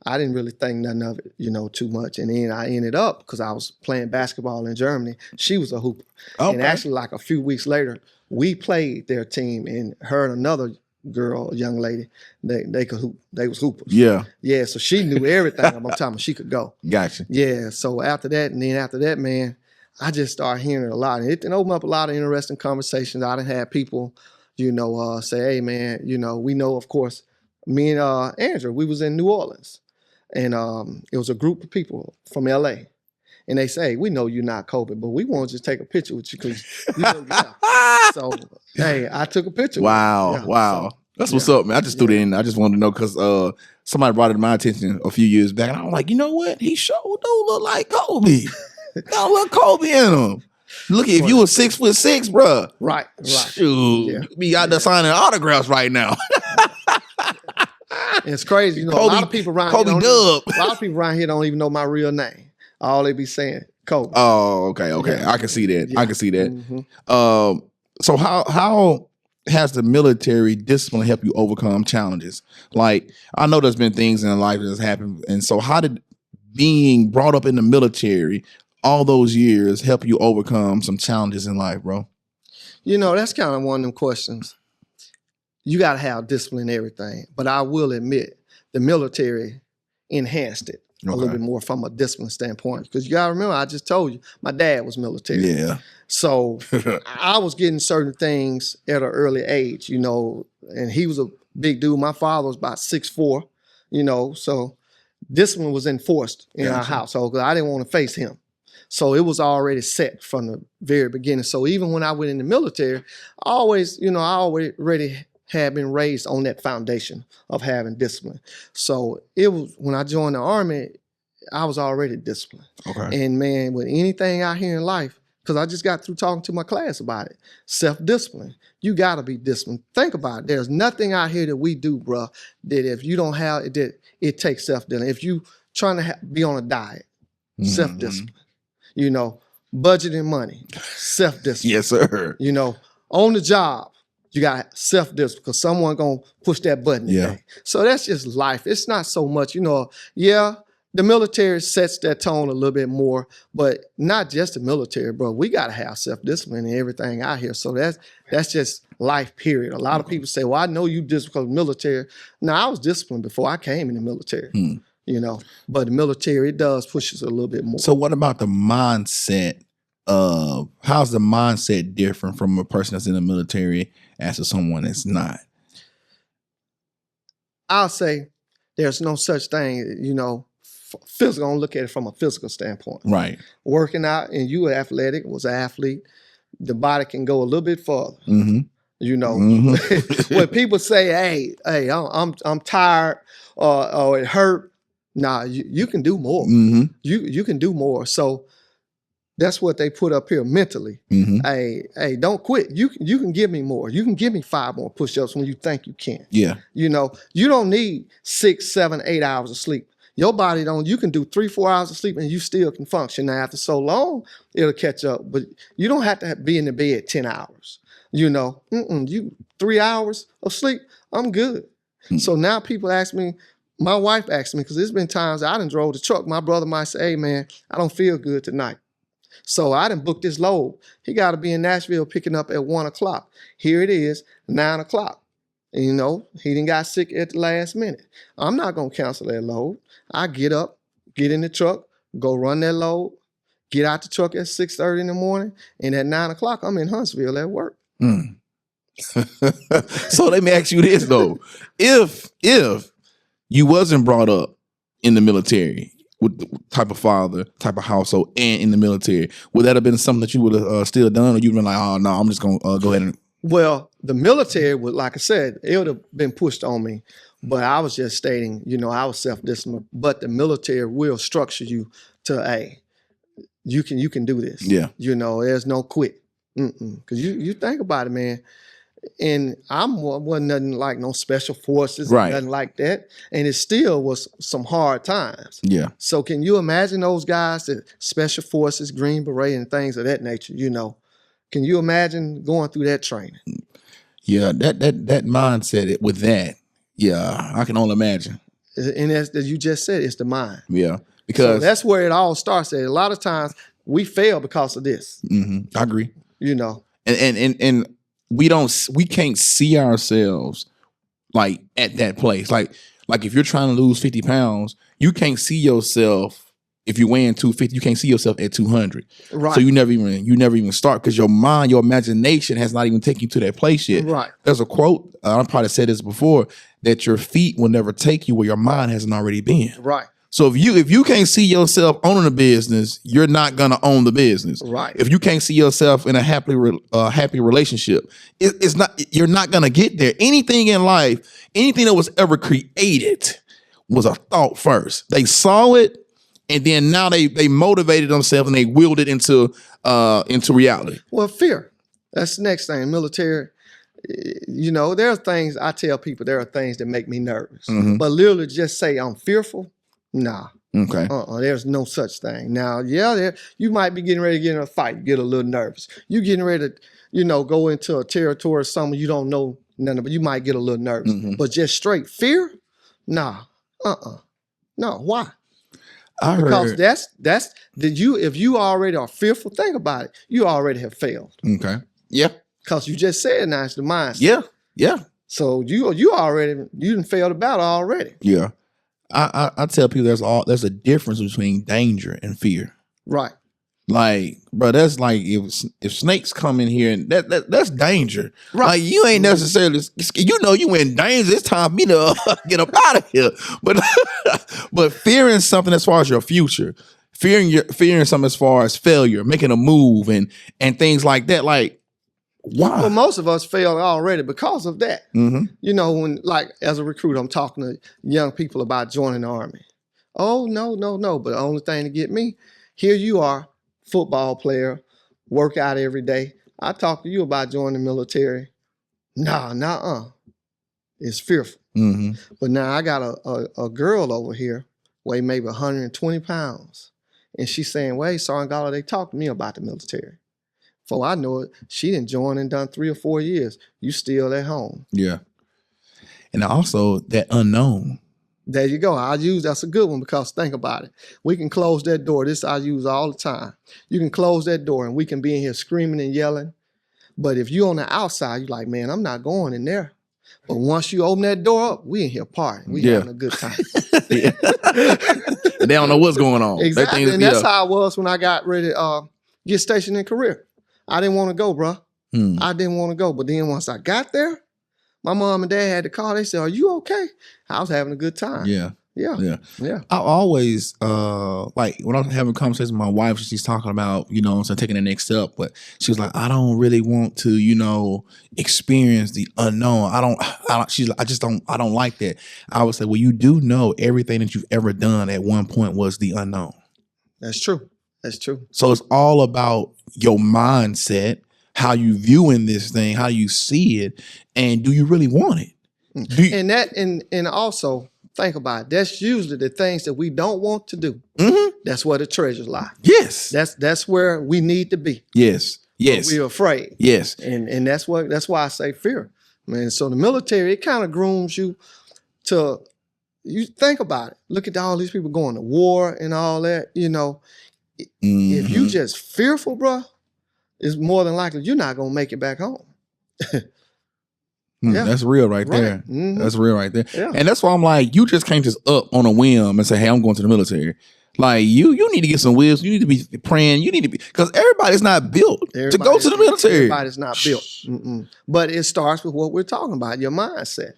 I didn't really think nothing of it, too much. And then I ended up, because I was playing basketball in Germany, she was a hooper. Okay. And actually, like a few weeks later, we played their team, and her and another girl, a young lady, they could hoop. They was hoopers. Yeah. Yeah, so she knew everything about time she could go. Gotcha. Yeah, so after that, man, I just started hearing it a lot. And it opened up a lot of interesting conversations. I done had people, say, hey, man, we know, of course, me and Andrew, we was in New Orleans. And it was a group of people from L.A., and they say, we know you're not Kobe, but we want to just take a picture with you because you're not. So, hey, I took a picture. Wow. With you. Wow. So, that's what's up, man. I just threw that in. I just wanted to know because somebody brought it to my attention a few years back. And I was like, you know what? He sure do look like Kobe. Got a little Kobe in him. Look, if you were 6'6", bruh. Right. Shoot, Yeah. you be out there signing autographs right now. And it's crazy, you know. Kobe- a lot of people around Kobe here Dub. a lot of people around here don't even know my real name. All they be saying, Kobe. Oh, okay. Yeah. I can see that. Yeah. I can see that. Mhm. So how has the military discipline helped you overcome challenges? Like, I know there's been things in life that has happened, and so how did being brought up in the military all those years help you overcome some challenges in life, bro? You know, that's kind of one of them questions. You got to have discipline in everything. But I will admit, the military enhanced it a little bit more from a discipline standpoint. Because you got to remember, I just told you, my dad was military. Yeah. So I was getting certain things at an early age, you know, and he was a big dude. My father was about 6'4", you know, so discipline was enforced in our household because I didn't want to face him. So it was already set from the very beginning. So even when I went in the military, I already had been raised on that foundation of having discipline. So it was when I joined the Army, I was already disciplined. Okay. And man, with anything out here in life, because I just got through talking to my class about it, self-discipline. You got to be disciplined. Think about it. There's nothing out here that we do, bro, that if you don't have it, that it takes self-discipline. If you trying to be on a diet, self-discipline. You know, budgeting money, self-discipline. Yes, sir. You know, on the job, you got self-discipline because someone going to push that button today. So that's just life. It's not so much, you know, the military sets that tone a little bit more, but not just the military, bro. We got to have self-discipline in everything out here. So that's just life, period. A lot of people say, well, I know you disciplined military. Now, I was disciplined before I came in the military, you know, but the military, it does push us a little bit more. So what about the mindset of, how's the mindset different from a person that's in the military as to someone that's not? I'll say there's no such thing, you know, physical. I'm gonna look at it from a physical standpoint. Right. Working out and you were athletic, was an athlete, the body can go a little bit further. You know, when people say, hey, I'm tired or it hurt, nah, you can do more. You can do more. So that's what they put up here mentally. Hey, don't quit. You can give me more. You can give me 5 more push-ups when you think you can. Yeah. You know, you don't need 6, 7, 8 hours of sleep. Your body you can do 3, 4 hours of sleep and you still can function. Now, after so long, it'll catch up. But you don't have to be in the bed 10 hours. You know, you 3 hours of sleep, I'm good. So now people ask me, my wife asked me, because there's been times I done drove the truck. My brother might say, hey, man, I don't feel good tonight. So I done booked this load. He got to be in Nashville picking up at 1 o'clock. Here it is, 9 o'clock. And, you know, he done got sick at the last minute. I'm not going to cancel that load. I get up, get in the truck, go run that load, get out the truck at 6:30 in the morning, and at 9 o'clock, I'm in Huntsville at work. So let me ask you this, though. If you wasn't brought up in the military, with the type of father, type of household, and in the military, would that have been something that you would have still done, or you'd been like, oh no, I'm just gonna go ahead and? Well, the military would, like I said, it would have been pushed on me, but I was just stating, you know, I was self-disciplined. But the military will structure you to, hey, you can do this. Yeah. You know, there's no quit. Because you think about it, man. And wasn't nothing like no special forces, nothing like that. And it still was some hard times. Yeah. So can you imagine those guys, that special forces, Green Beret, and things of that nature? You know, can you imagine going through that training? Yeah, that mindset with that. Yeah, I can only imagine. And as you just said, it's the mind. Yeah, because so that's where it all starts. At a lot of times we fail because of this. I agree. You know, and we can't see ourselves like at that place. Like if you're trying to lose 50 pounds, you can't see yourself. If you're weighing 250, you can't see yourself at 200. Right. So you never even start because your mind, your imagination has not even taken you to that place yet. Right. There's a quote, I probably said this before, that your feet will never take you where your mind hasn't already been. Right. So if you can't see yourself owning a business, you're not gonna own the business. Right. If you can't see yourself in a happy relationship, you're not gonna get there. Anything in life, anything that was ever created was a thought first. They saw it, and then now they motivated themselves and they willed it into reality. Well, fear. That's the next thing. Military. There are things I tell people. There are things that make me nervous, but literally just say I'm fearful. Nah. Okay. There's no such thing. Now, you might be getting ready to get in a fight, get a little nervous. You getting ready to, go into a territory of someone you don't know nothing, but you might get a little nervous. But just straight fear, nah, no. Why? Because that's if you already are fearful, think about it. You already have failed. Okay. Yeah. Because you just said now it's the mindset. Yeah. So you done failed the battle already. Yeah. I tell people there's a difference between danger and fear. Right. Like, bro, that's like if snakes come in here and that's danger. Right. Like you ain't necessarily you in danger. It's time for me to get up out of here. But fearing something as far as your future, fearing something as far as failure, making a move and things like that. Like, why? Well, most of us failed already because of that. When like as a recruiter, I'm talking to young people about joining the Army. Oh, no. But the only thing to get me, here you are, football player, work out every day. I talk to you about joining the military. Nah. It's fearful. But now I got a girl over here, weigh maybe 120 pounds. And she's saying, wait, Sergeant Goliday, talk to me about the military. Before I know it, she done joined and done 3 or 4 years. You still at home. Yeah. And also that unknown. There you go. That's a good one because think about it. We can close that door. This I use all the time. You can close that door and we can be in here screaming and yelling. But if you're on the outside, you're like, man, I'm not going in there. But once you open that door up, we in here partying. We having a good time. They don't know what's going on. Exactly. And that's how I was when I got ready to get stationed in Korea. I didn't want to go, bro. I didn't want to go. But then once I got there, my mom and dad had to call. They said, are you okay? I was having a good time. Yeah. Yeah. I always like when I'm having conversations with my wife, she's talking about, taking the next step, but she was like, I don't really want to, experience the unknown. I don't like that. I would say, well, you do know everything that you've ever done at one point was the unknown. That's true. So it's all about your mindset, how you viewing this thing, how you see it, and do you really want it? And also think about it. That's usually the things that we don't want to do. That's where the treasures lie. Yes. That's where we need to be. Yes. But we're afraid. Yes. And that's why I say fear. Man, so the military, it kind of grooms you to, you think about it. Look at all these people going to war and all that, If you just fearful, bro, it's more than likely you're not going to make it back home. That's real right there. That's real right there. Yeah. And that's why I'm like, you just can't just up on a whim and say, hey, I'm going to the military. Like you need to get some wisdom. You need to be praying. You need to be, because everybody's not built to go to the military. Everybody's not built. But it starts with what we're talking about, your mindset.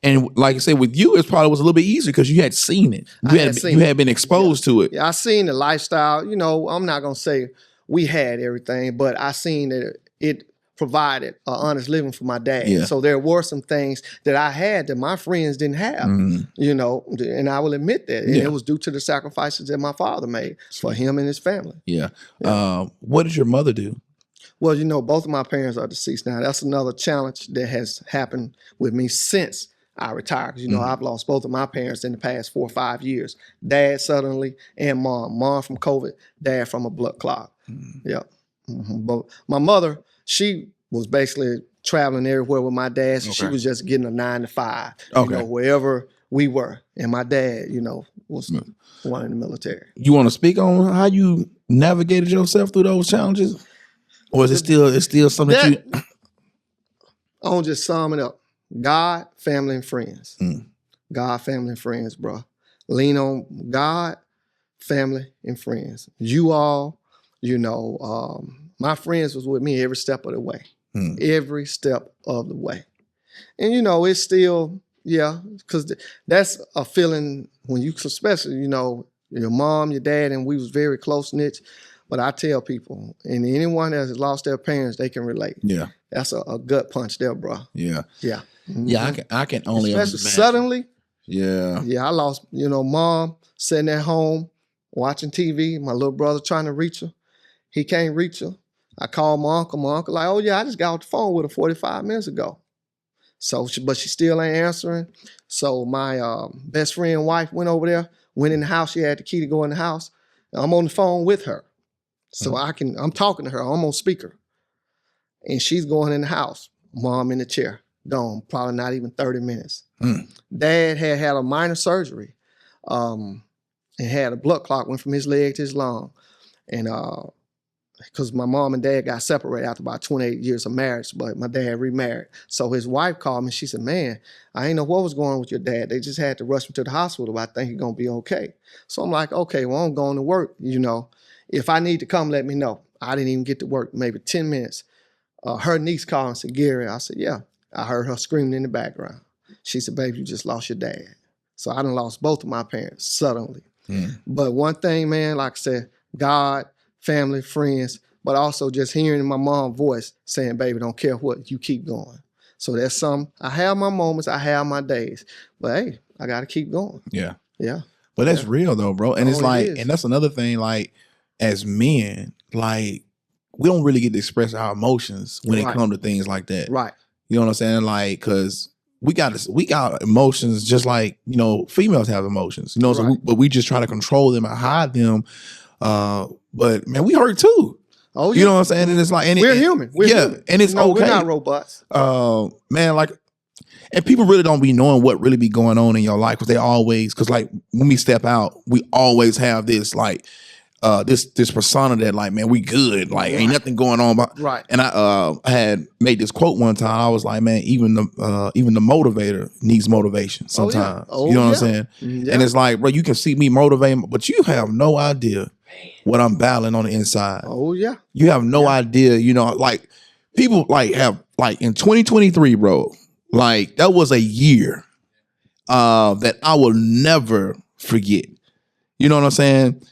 And like I said, with you, it probably was a little bit easier because you had seen it. You had been exposed to it. Yeah, I seen the lifestyle. I'm not going to say we had everything, but I seen that it provided an honest living for my dad. Yeah. So there were some things that I had that my friends didn't have, and I will admit that. And it was due to the sacrifices that my father made for him and his family. Yeah. What did your mother do? Well, both of my parents are deceased now. That's another challenge that has happened with me since I retired. Because, I've lost both of my parents in the past 4 or 5 years. Dad suddenly and mom. Mom from COVID, dad from a blood clot. Yep. But my mother, she was basically traveling everywhere with my dad. So she was just getting a 9 to 5, wherever we were. And my dad, was one in the military. You want to speak on how you navigated yourself through those challenges? Or is it's still something that you... I'll just sum it up. God, family, and friends. God, family, and friends, bro. Lean on God, family, and friends. You all, my friends was with me every step of the way. Every step of the way. And, it's still, because that's a feeling when you, especially, your mom, your dad, and we was very close-knit. But I tell people, and anyone that has lost their parents, they can relate. Yeah. That's a gut punch there, bro. Yeah. Yeah. Yeah, I can only Especially suddenly. Yeah. Yeah, I lost, mom sitting at home, watching TV. My little brother trying to reach her. He can't reach her. I called my uncle. My uncle like, oh yeah, I just got off the phone with her 45 minutes ago. So, but she still ain't answering. So my best friend wife went over there, went in the house. She had the key to go in the house. I'm on the phone with her. So I'm talking to her. I'm on speaker. And she's going in the house. Mom in the chair. Gone. Probably not even 30 minutes. Dad had a minor surgery. And had a blood clot, went from his leg to his lung. And because my mom and dad got separated after about 28 years of marriage, but my dad remarried. So his wife called me. She said, man, I ain't know what was going on with your dad. They just had to rush him to the hospital, but I think he's going to be okay. So I'm like, okay, well, I'm going to work. If I need to come, let me know. I didn't even get to work, maybe 10 minutes. Her niece called and said, Gary. I said, yeah. I heard her screaming in the background. She said, baby, you just lost your dad. So I done lost both of my parents suddenly. But one thing, man, like I said, God, family, friends, but also just hearing my mom's voice saying, baby, don't care what, you keep going. So that's I have my moments, I have my days, but hey, I got to keep going. Yeah. Yeah. But that's real though, bro. And it's like, is. and that's another thing, like, as men, like, we don't really get to express our emotions when it comes to things like that. Right. You know what I'm saying? Like, cause we got emotions just like, females have emotions, so but we just try to control them and hide them. But man, we hurt too. Oh, yeah. You know what I'm saying? And it's like, we're human. We're human. And it's okay. We're not robots. Man, like, and people really don't be knowing what really be going on in your life because like when we step out, we always have this like, this persona that like, man, we good, like ain't nothing going on. Right. And I had made this quote one time. I was like, man, even the motivator needs motivation sometimes. You know what I'm saying? Yeah. And it's like, bro, you can see me motivating, but you have no idea what I'm battling on the inside. Oh yeah. You have no idea. Like people like have like in 2023, bro. Like that was a year that I will never forget. You know what I'm saying?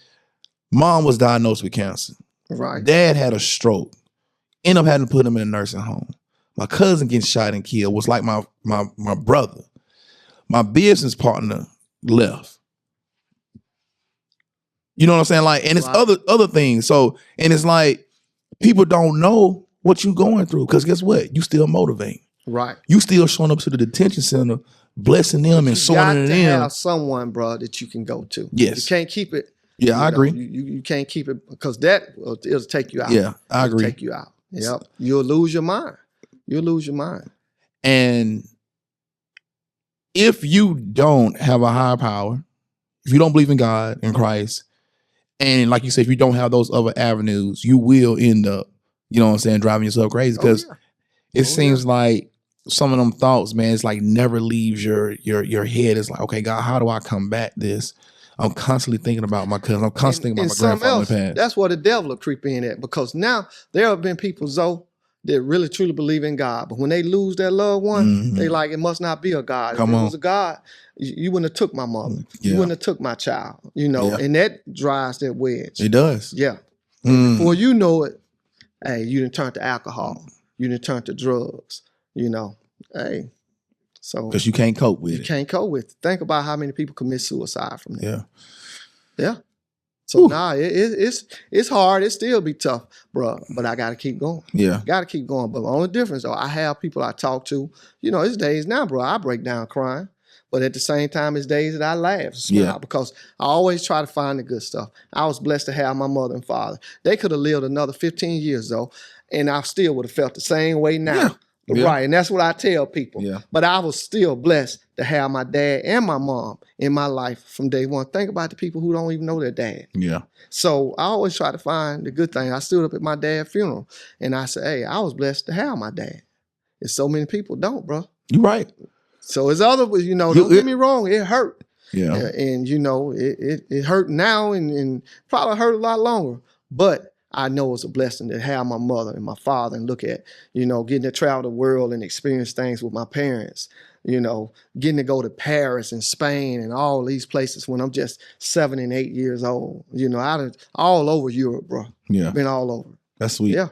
Mom was diagnosed with cancer. Right. Dad had a stroke. Ended up having to put him in a nursing home. My cousin getting shot and killed was like my brother. My business partner left. You know what I'm saying? Like, and it's other things. So, and it's like people don't know what you're going through because guess what? You still motivate. Right. You still showing up to the detention center, blessing them and sorting it in. You got to have someone, bro, that you can go to. Yes. You can't keep it. Yeah, I agree. You can't keep it because it'll take you out. Yeah, I agree. It'll take you out. Yep. You'll lose your mind. You'll lose your mind. And if you don't have a higher power, if you don't believe in God and Christ, and like you said, if you don't have those other avenues, you will end up, driving yourself crazy because it seems like some of them thoughts, man, it's like never leaves your head. It's like, okay, God, how do I combat this? I'm constantly thinking about my cousin. I'm constantly thinking about my grandfather in the past. That's where the devil will creep in at because now there have been people, Zoe, that really truly believe in God. But when they lose their loved one, they like, it must not be a God. If it was a God, you wouldn't have took my mother. You wouldn't have took my child, and that drives that wedge. It does. Yeah. Before you know it, hey, you done turned to alcohol. You done turned to drugs, hey. So because you can't cope with it. You can't cope with it. Think about how many people commit suicide from that. Yeah. Yeah. So it's hard. It still be tough, bro. But I got to keep going. Yeah. Got to keep going. But the only difference, though, I have people I talk to. It's days now, bro. I break down crying. But at the same time, it's days that I laugh, smile, because I always try to find the good stuff. I was blessed to have my mother and father. They could have lived another 15 years, though, and I still would have felt the same way now. Yeah. Right, and that's what I tell people. Yeah. But I was still blessed to have my dad and my mom in my life from day one. Think about the people who don't even know their dad. Yeah. So I always try to find the good thing. I stood up at my dad's funeral, and I said, hey, I was blessed to have my dad. And so many people don't, bro. You're right. So it's other, don't get me wrong, it hurt. Yeah. And, it hurt now and probably hurt a lot longer. But I know it's a blessing to have my mother and my father and look at, getting to travel the world and experience things with my parents, getting to go to Paris and Spain and all these places when I'm just 7 and 8 years old. All over Europe, bro. Yeah. Been all over. That's sweet. Yeah.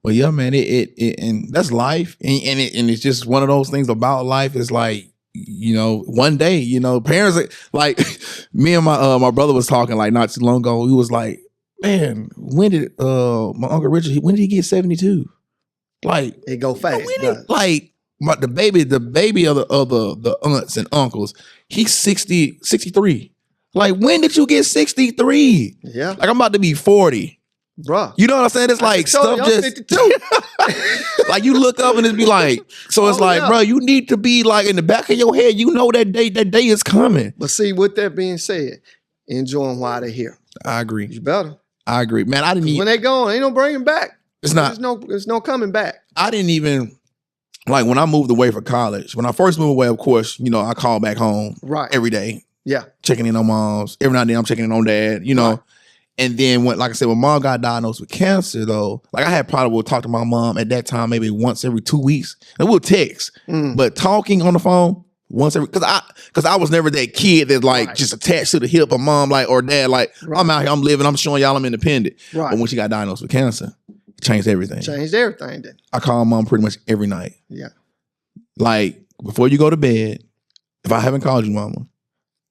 Well, yeah, man, it and that's life. And it's just one of those things about life is like, one day, parents like me and my brother was talking like not too long ago. He was like, man, when did my Uncle Richard, when did he get 72? Like It go fast. Like the baby of the aunts and uncles, he's 63. Like, when did you get 63? Yeah. Like, I'm about to be 40. Bruh. You know what I'm saying? It's like stuff just 52. like you look up and it's be like, so it's like, bro, you need to be like in the back of your head, that day is coming. But see, with that being said, enjoy them while they're here. I agree. You better. I agree. Man, I didn't even, when they gone, ain't no bringing back. It's not. There's no coming back. I didn't even, like when I moved away for college, when I first moved away, of course, I call back home every day. Yeah. Checking in on moms. Every now and then I'm checking in on dad, Right. And then when mom got diagnosed with cancer though, like I had probably would talk to my mom at that time maybe once every 2 weeks. And we'll text. But talking on the phone once every, cause I was never that kid that like just attached to the hip of mom or dad, like I'm out here, I'm living, I'm showing y'all I'm independent. Right. But when she got diagnosed with cancer, it changed everything. Then. I call mom pretty much every night. Yeah. Like before you go to bed, if I haven't called you, mama,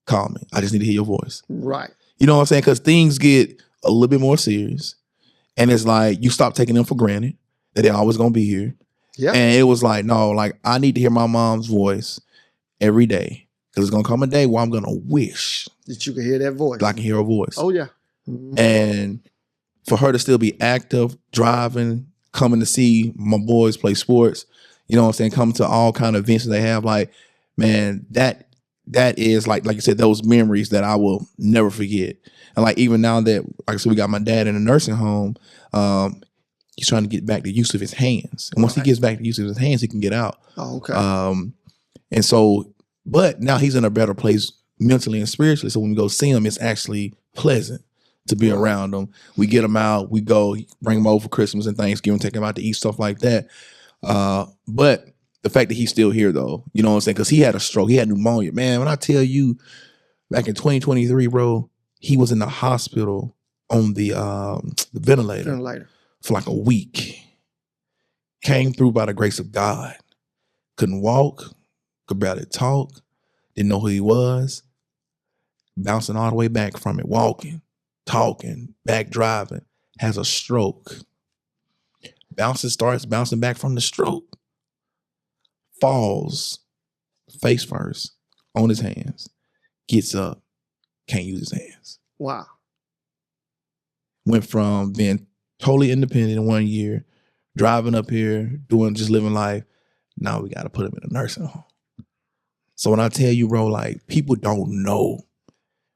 call me. I just need to hear your voice. Right. You know what I'm saying? Because things get a little bit more serious. And it's like, you stop taking them for granted that they're always going to be here. Yeah. And it was like, no, like, I need to hear my mom's voice every day. Because it's going to come a day where I'm going to wish that you can hear that voice. That I can hear her voice. Oh, yeah. Mm-hmm. And for her to still be active, driving, coming to see my boys play sports, you know what I'm saying? Coming to all kind of events that they have. Like, man, that is like you said, those memories that I will never forget. And like even now that, like I said, we got my dad in a nursing home, he's trying to get back the use of his hands. And once he gets back the use of his hands, he can get out. Oh, okay. And so, but now he's in a better place mentally and spiritually. So when we go see him, it's actually pleasant to be around him. We get him out, we go, bring him over for Christmas and Thanksgiving, take him out to eat, stuff like that. But the fact that he's still here though, you know what I'm saying? Because he had a stroke, he had pneumonia. Man, when I tell you, back in 2023, bro, he was in the hospital on the ventilator for like a week. Came through by the grace of God. Couldn't walk, could barely talk, didn't know who he was. Bouncing all the way back from it, walking, talking, back driving, has a stroke. Starts bouncing back from the stroke. Falls face first on his hands, gets up, can't use his hands. Wow. Went from being totally independent in 1 year, driving up here, just living life. Now we got to put him in a nursing home. So when I tell you, bro, like people don't know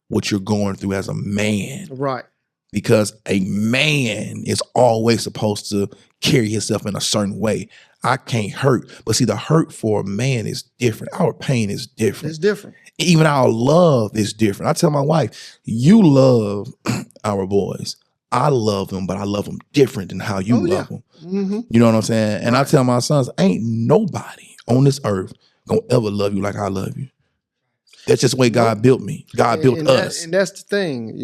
what you're going through as a man. Right. Because a man is always supposed to carry himself in a certain way. I can't hurt. But see, the hurt for a man is different. Our pain is different. It's different. Even our love is different. I tell my wife, you love our boys. I love them, but I love them different than how you love them. Mm-hmm. You know what I'm saying? And I tell my sons, ain't nobody on this earth gonna ever love you like I love you. That's just the way God built me. God built us. And that's the thing,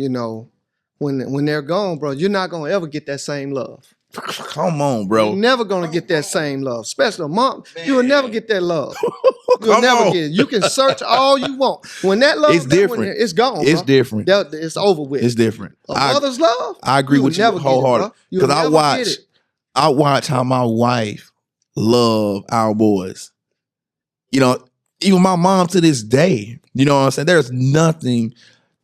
when they're gone, bro, you're not gonna ever get that same love. Come on, bro. You're never gonna get that same love. Especially a mom, you'll never get that love. You'll never get it. You can search all you want. When that love is different, it's gone. It's different. It's over with. It's different. A mother's love. I agree with you wholeheartedly. Because I watch how my wife love our boys. Even my mom to this day, you know what I'm saying? There's nothing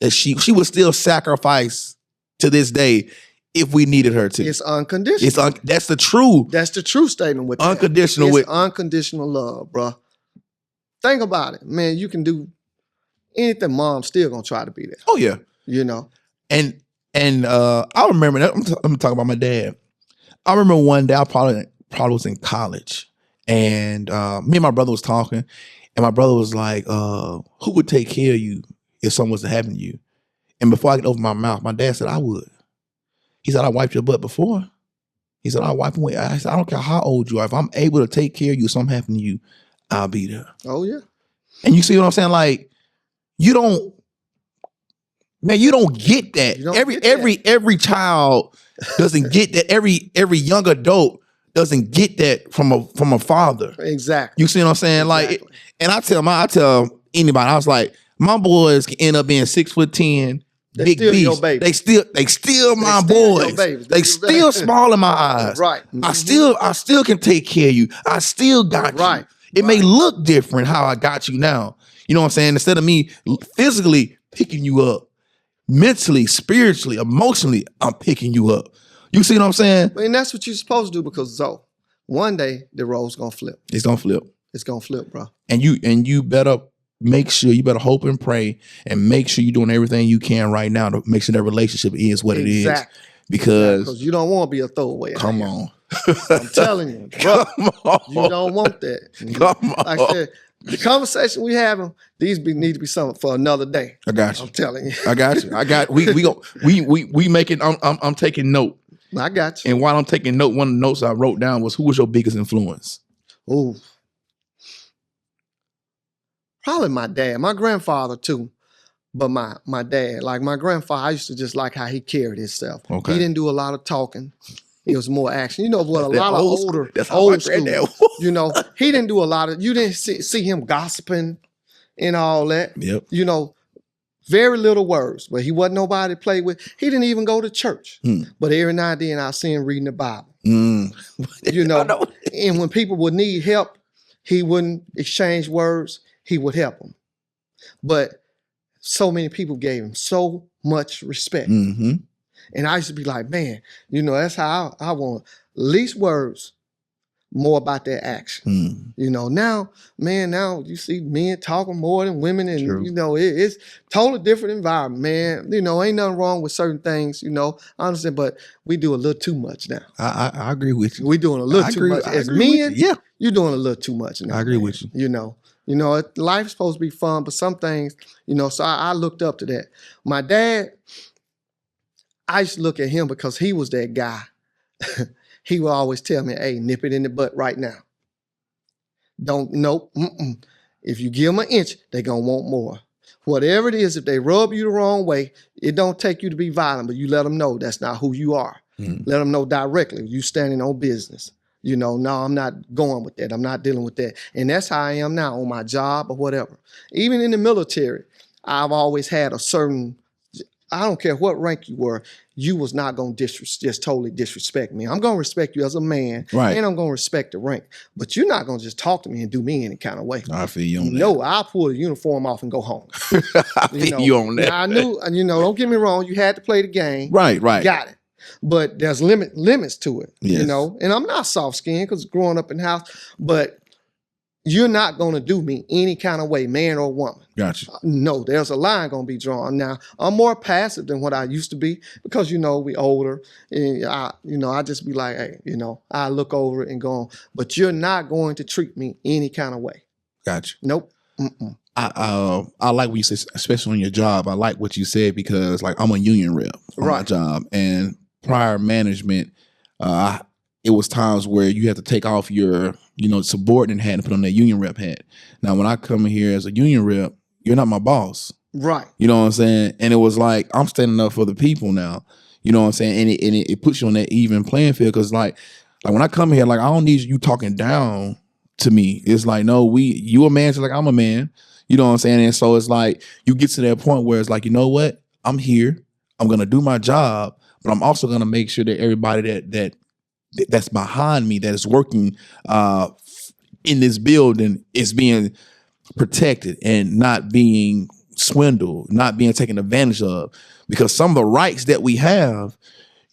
that she would still sacrifice to this day if we needed her to. It's unconditional. That's the true. That's the true statement with unconditional. It's unconditional love, bro. Think about it, man. You can do anything. Mom's still gonna try to be there. Oh yeah, And I remember that. I'm talking about my dad. I remember one day I probably was in college, and me and my brother was talking, and my brother was like, "Who would take care of you if something was to happen to you?" And before I could open my mouth, my dad said, "I would." He said, "I wiped your butt before." He said, "I wipe away." I said, "I don't care how old you are. If I'm able to take care of you, if something happened to you, I'll be there." Oh yeah. And you see what I'm saying? Like, you don't get that. Every child doesn't get that. Every young adult doesn't get that from a father. Exactly. You see what I'm saying? Exactly. Like, and I tell anybody, I was like, my boys can end up being 6'10", big still your beasts. baby. They still my still your boys. babies. They still small in my eyes. Right. I still can take care of you. I still got Right. you. It may look different how I got you now. You know what I'm saying? Instead of me physically picking you up, mentally, spiritually, emotionally, I'm picking you up. You see what I'm saying? And that's what you're supposed to do, because one day the role's gonna flip. It's gonna flip. It's gonna flip, bro. And you better make sure, you better hope and pray and make sure you're doing everything you can right now to make sure that relationship is what it is. Because you don't want to be a throwaway. Come on. I'm telling you, bro. Come on. You don't want that. Come on. Like I said, the conversation we having, need to be something for another day. I got you. I'm telling you. I got you. We making. I'm taking note. I got you. And while I'm taking note, one of the notes I wrote down was, who was your biggest influence? Ooh. Probably my dad, my grandfather too. But my dad, like my grandfather, I used to just like how he carried himself. Okay. He didn't do a lot of talking. It was more action. You know what? A lot of older, that's how old school. You know, he didn't do a lot of. You didn't see him gossiping and all that. Yep. You know, very little words. But he wasn't nobody to play with. He didn't even go to church. But every now and then I see him reading the Bible. You know, and when people would need help, he wouldn't exchange words. He would help them. But so many people gave him so much respect. And I used to be like, man, you know, that's how I want least words, more about their action. You know, now you see men talking more than women, and you know, it's totally different environment, man. You know, ain't nothing wrong with certain things, you know, I understand, but we do a little too much now. I agree with you. We doing a little too much. As men, you're doing a little too much now. I agree with you. You know, life's supposed to be fun, but some things, you know, so I looked up to that. My dad, I used to look at him because he was that guy. He would always tell me, hey, nip it in the butt right now. Nope. If you give them an inch, they're going to want more. Whatever it is, if they rub you the wrong way, it don't take you to be violent, but you let them know that's not who you are. Let them know directly, you standing on business. You know, no, I'm not going with that. I'm not dealing with that. And that's how I am now on my job or whatever. Even in the military, I've always had a certain, I don't care what rank you were, you was not going to just totally disrespect me. I'm going to respect you as a man, and I'm going to respect the rank. But you're not going to just talk to me and do me any kind of way. I feel you on that. No, I'll pull the uniform off and go home. I feel you on that. Now, I knew, you know, don't get me wrong, you had to play the game. Right. Got it. But there's limits to it, yes. You know. And I'm not soft-skinned because growing up in the house, but you're not going to do me any kind of way, man or woman. Gotcha. No, there's a line going to be drawn. Now, I'm more passive than what I used to be because, you know, we older. And I just be like, hey, you know, I look over it and go on. But you're not going to treat me any kind of way. Gotcha. Nope. I like what you said, especially on your job. I like what you said because, like, I'm a union rep on my job, and prior management, it was times where you had to take off your, you know, subordinate hat and put on that union rep hat. Now, when I come in here as a union rep, you're not my boss. Right. You know what I'm saying? And it was like, I'm standing up for the people now. You know what I'm saying? And it puts you on that even playing field because, like when I come here, like, I don't need you talking down to me. It's like, no, you a man just like I'm a man. You know what I'm saying? And so it's like, you get to that point where it's like, you know what? I'm here. I'm going to do my job. But I'm also going to make sure that everybody that's behind me, that is working in this building, is being protected and not being swindled, not being taken advantage of. Because some of the rights that we have,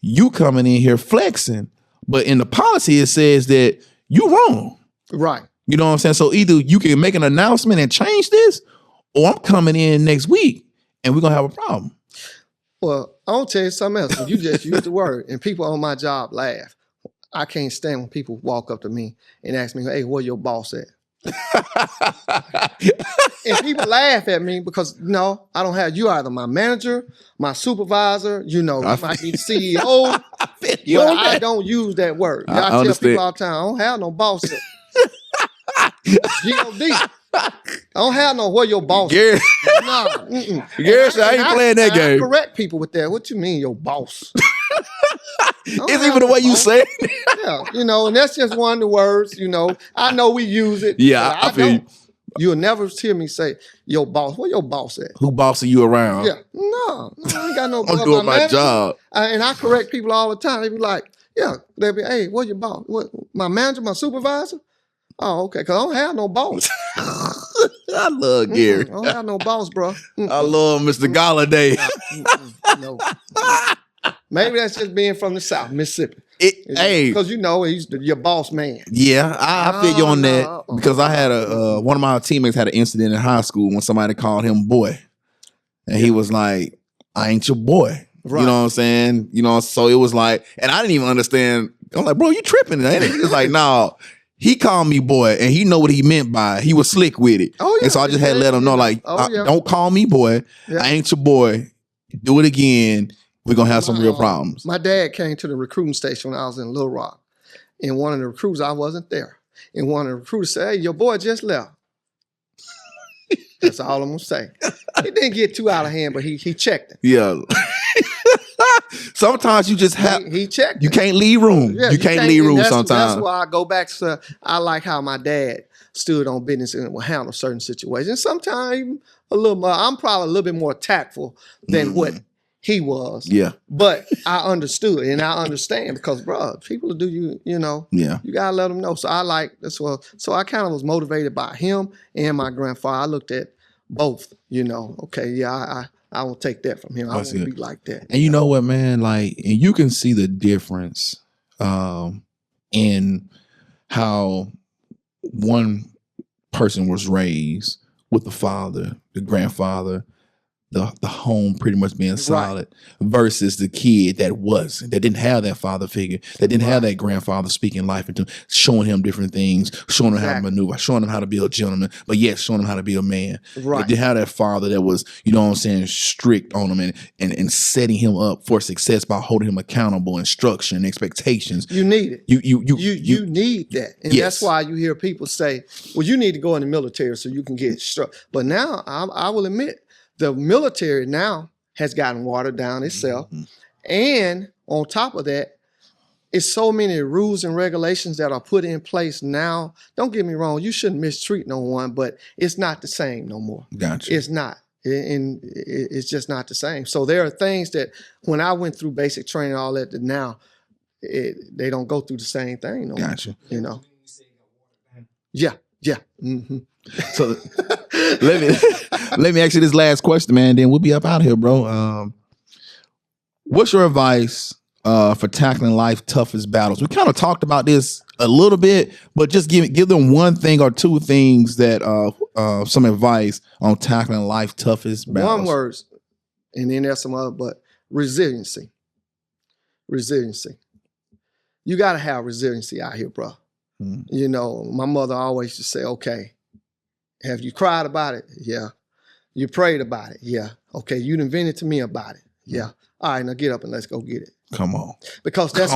you coming in here flexing, but in the policy it says that you wrong. Right. You know what I'm saying? So either you can make an announcement and change this, or I'm coming in next week and we're going to have a problem. Well, I'll tell you something else. When you just use the word and people on my job laugh, I can't stand when people walk up to me and ask me, hey, where your boss at? And people laugh at me because, no, I don't have, you either my manager, my supervisor, you know, you might be the CEO, but I don't use that word. I tell people all the time, I don't have no boss at. G-O-D. I don't have no where your boss is. No. Gary said, I ain't playing that game. I correct people with that. What you mean, your boss? It's even the way you say it. Yeah, and that's just one of the words, I know we use it. Yeah, I feel you. You'll never hear me say, your boss. Where your boss at? Who bossing you around? Yeah. No, I ain't got no boss. I'm doing my job. And I correct people all the time. They be like, yeah, they'll be, hey, where's your boss? What, my manager, my supervisor? Oh, okay, because I don't have no boss. I love Gary. I don't have no boss, bro. I love Mr. Goliday. No. Maybe that's just being from the South, Mississippi. Hey, because he's your boss man. Yeah, I feel you on that because I had one of my teammates had an incident in high school when somebody called him boy, and he was like, "I ain't your boy." Right. You know what I'm saying? So it was like, and I didn't even understand. I'm like, "Bro, you tripping?" And he was like, "No." He called me boy, and he know what he meant by it. He was slick with it. Oh, yeah. And so I just had to let him know, like, don't call me boy. Yeah. I ain't your boy. Do it again. We're going to have some real problems. My dad came to the recruiting station when I was in Little Rock. And one of the recruits, I wasn't there. And one of the recruiters said, hey, your boy just left. That's all I'm going to say. It didn't get too out of hand, but he checked it. Yeah. Sometimes you just have he checked. You can't leave room. Yeah, you can't leave room sometimes. That's why I go back to I like how my dad stood on business and will handle certain situations. Sometimes a little more. I'm probably a little bit more tactful than what he was. Yeah. But I understood and I understand because, bro, people do yeah. You gotta let them know. So I like this. So I kind of was motivated by him and my grandfather. I looked at both. Okay, yeah, I won't take that from him. I won't be like that. And you know what, man? Like, and you can see the difference in how one person was raised with the father, the grandfather, the home pretty much being solid versus the kid that didn't have that father figure, that didn't have that grandfather speaking life into him, showing him different things, showing him how to maneuver, showing him how to be a gentleman, but yet showing him how to be a man. Right. They didn't have that father that was, strict on him and setting him up for success by holding him accountable, instruction, expectations. You need it. You need that. And that's why you hear people say, well, you need to go in the military so you can get struck. But now I will admit, the military now has gotten watered down itself. Mm-hmm. And on top of that, it's so many rules and regulations that are put in place now. Don't get me wrong, you shouldn't mistreat no one, but it's not the same no more. Gotcha. It's not. And it's just not the same. So there are things that when I went through basic training, all that now, they don't go through the same thing no Gotcha. more. Yeah. Mm-hmm. So let me ask you this last question, man. Then we'll be up out here, bro. What's your advice for tackling life's toughest battles? We kind of talked about this a little bit, but just give them one thing or two things that some advice on tackling life's toughest battles. One word, and then there's some other, but resiliency. Resiliency. You got to have resiliency out here, bro. Mm-hmm. My mother always used to say, okay, have you cried about it? Yeah. You prayed about it? Yeah. Okay, you done vented to me about it? Yeah. All right, now get up and let's go get it. Come on. Because that's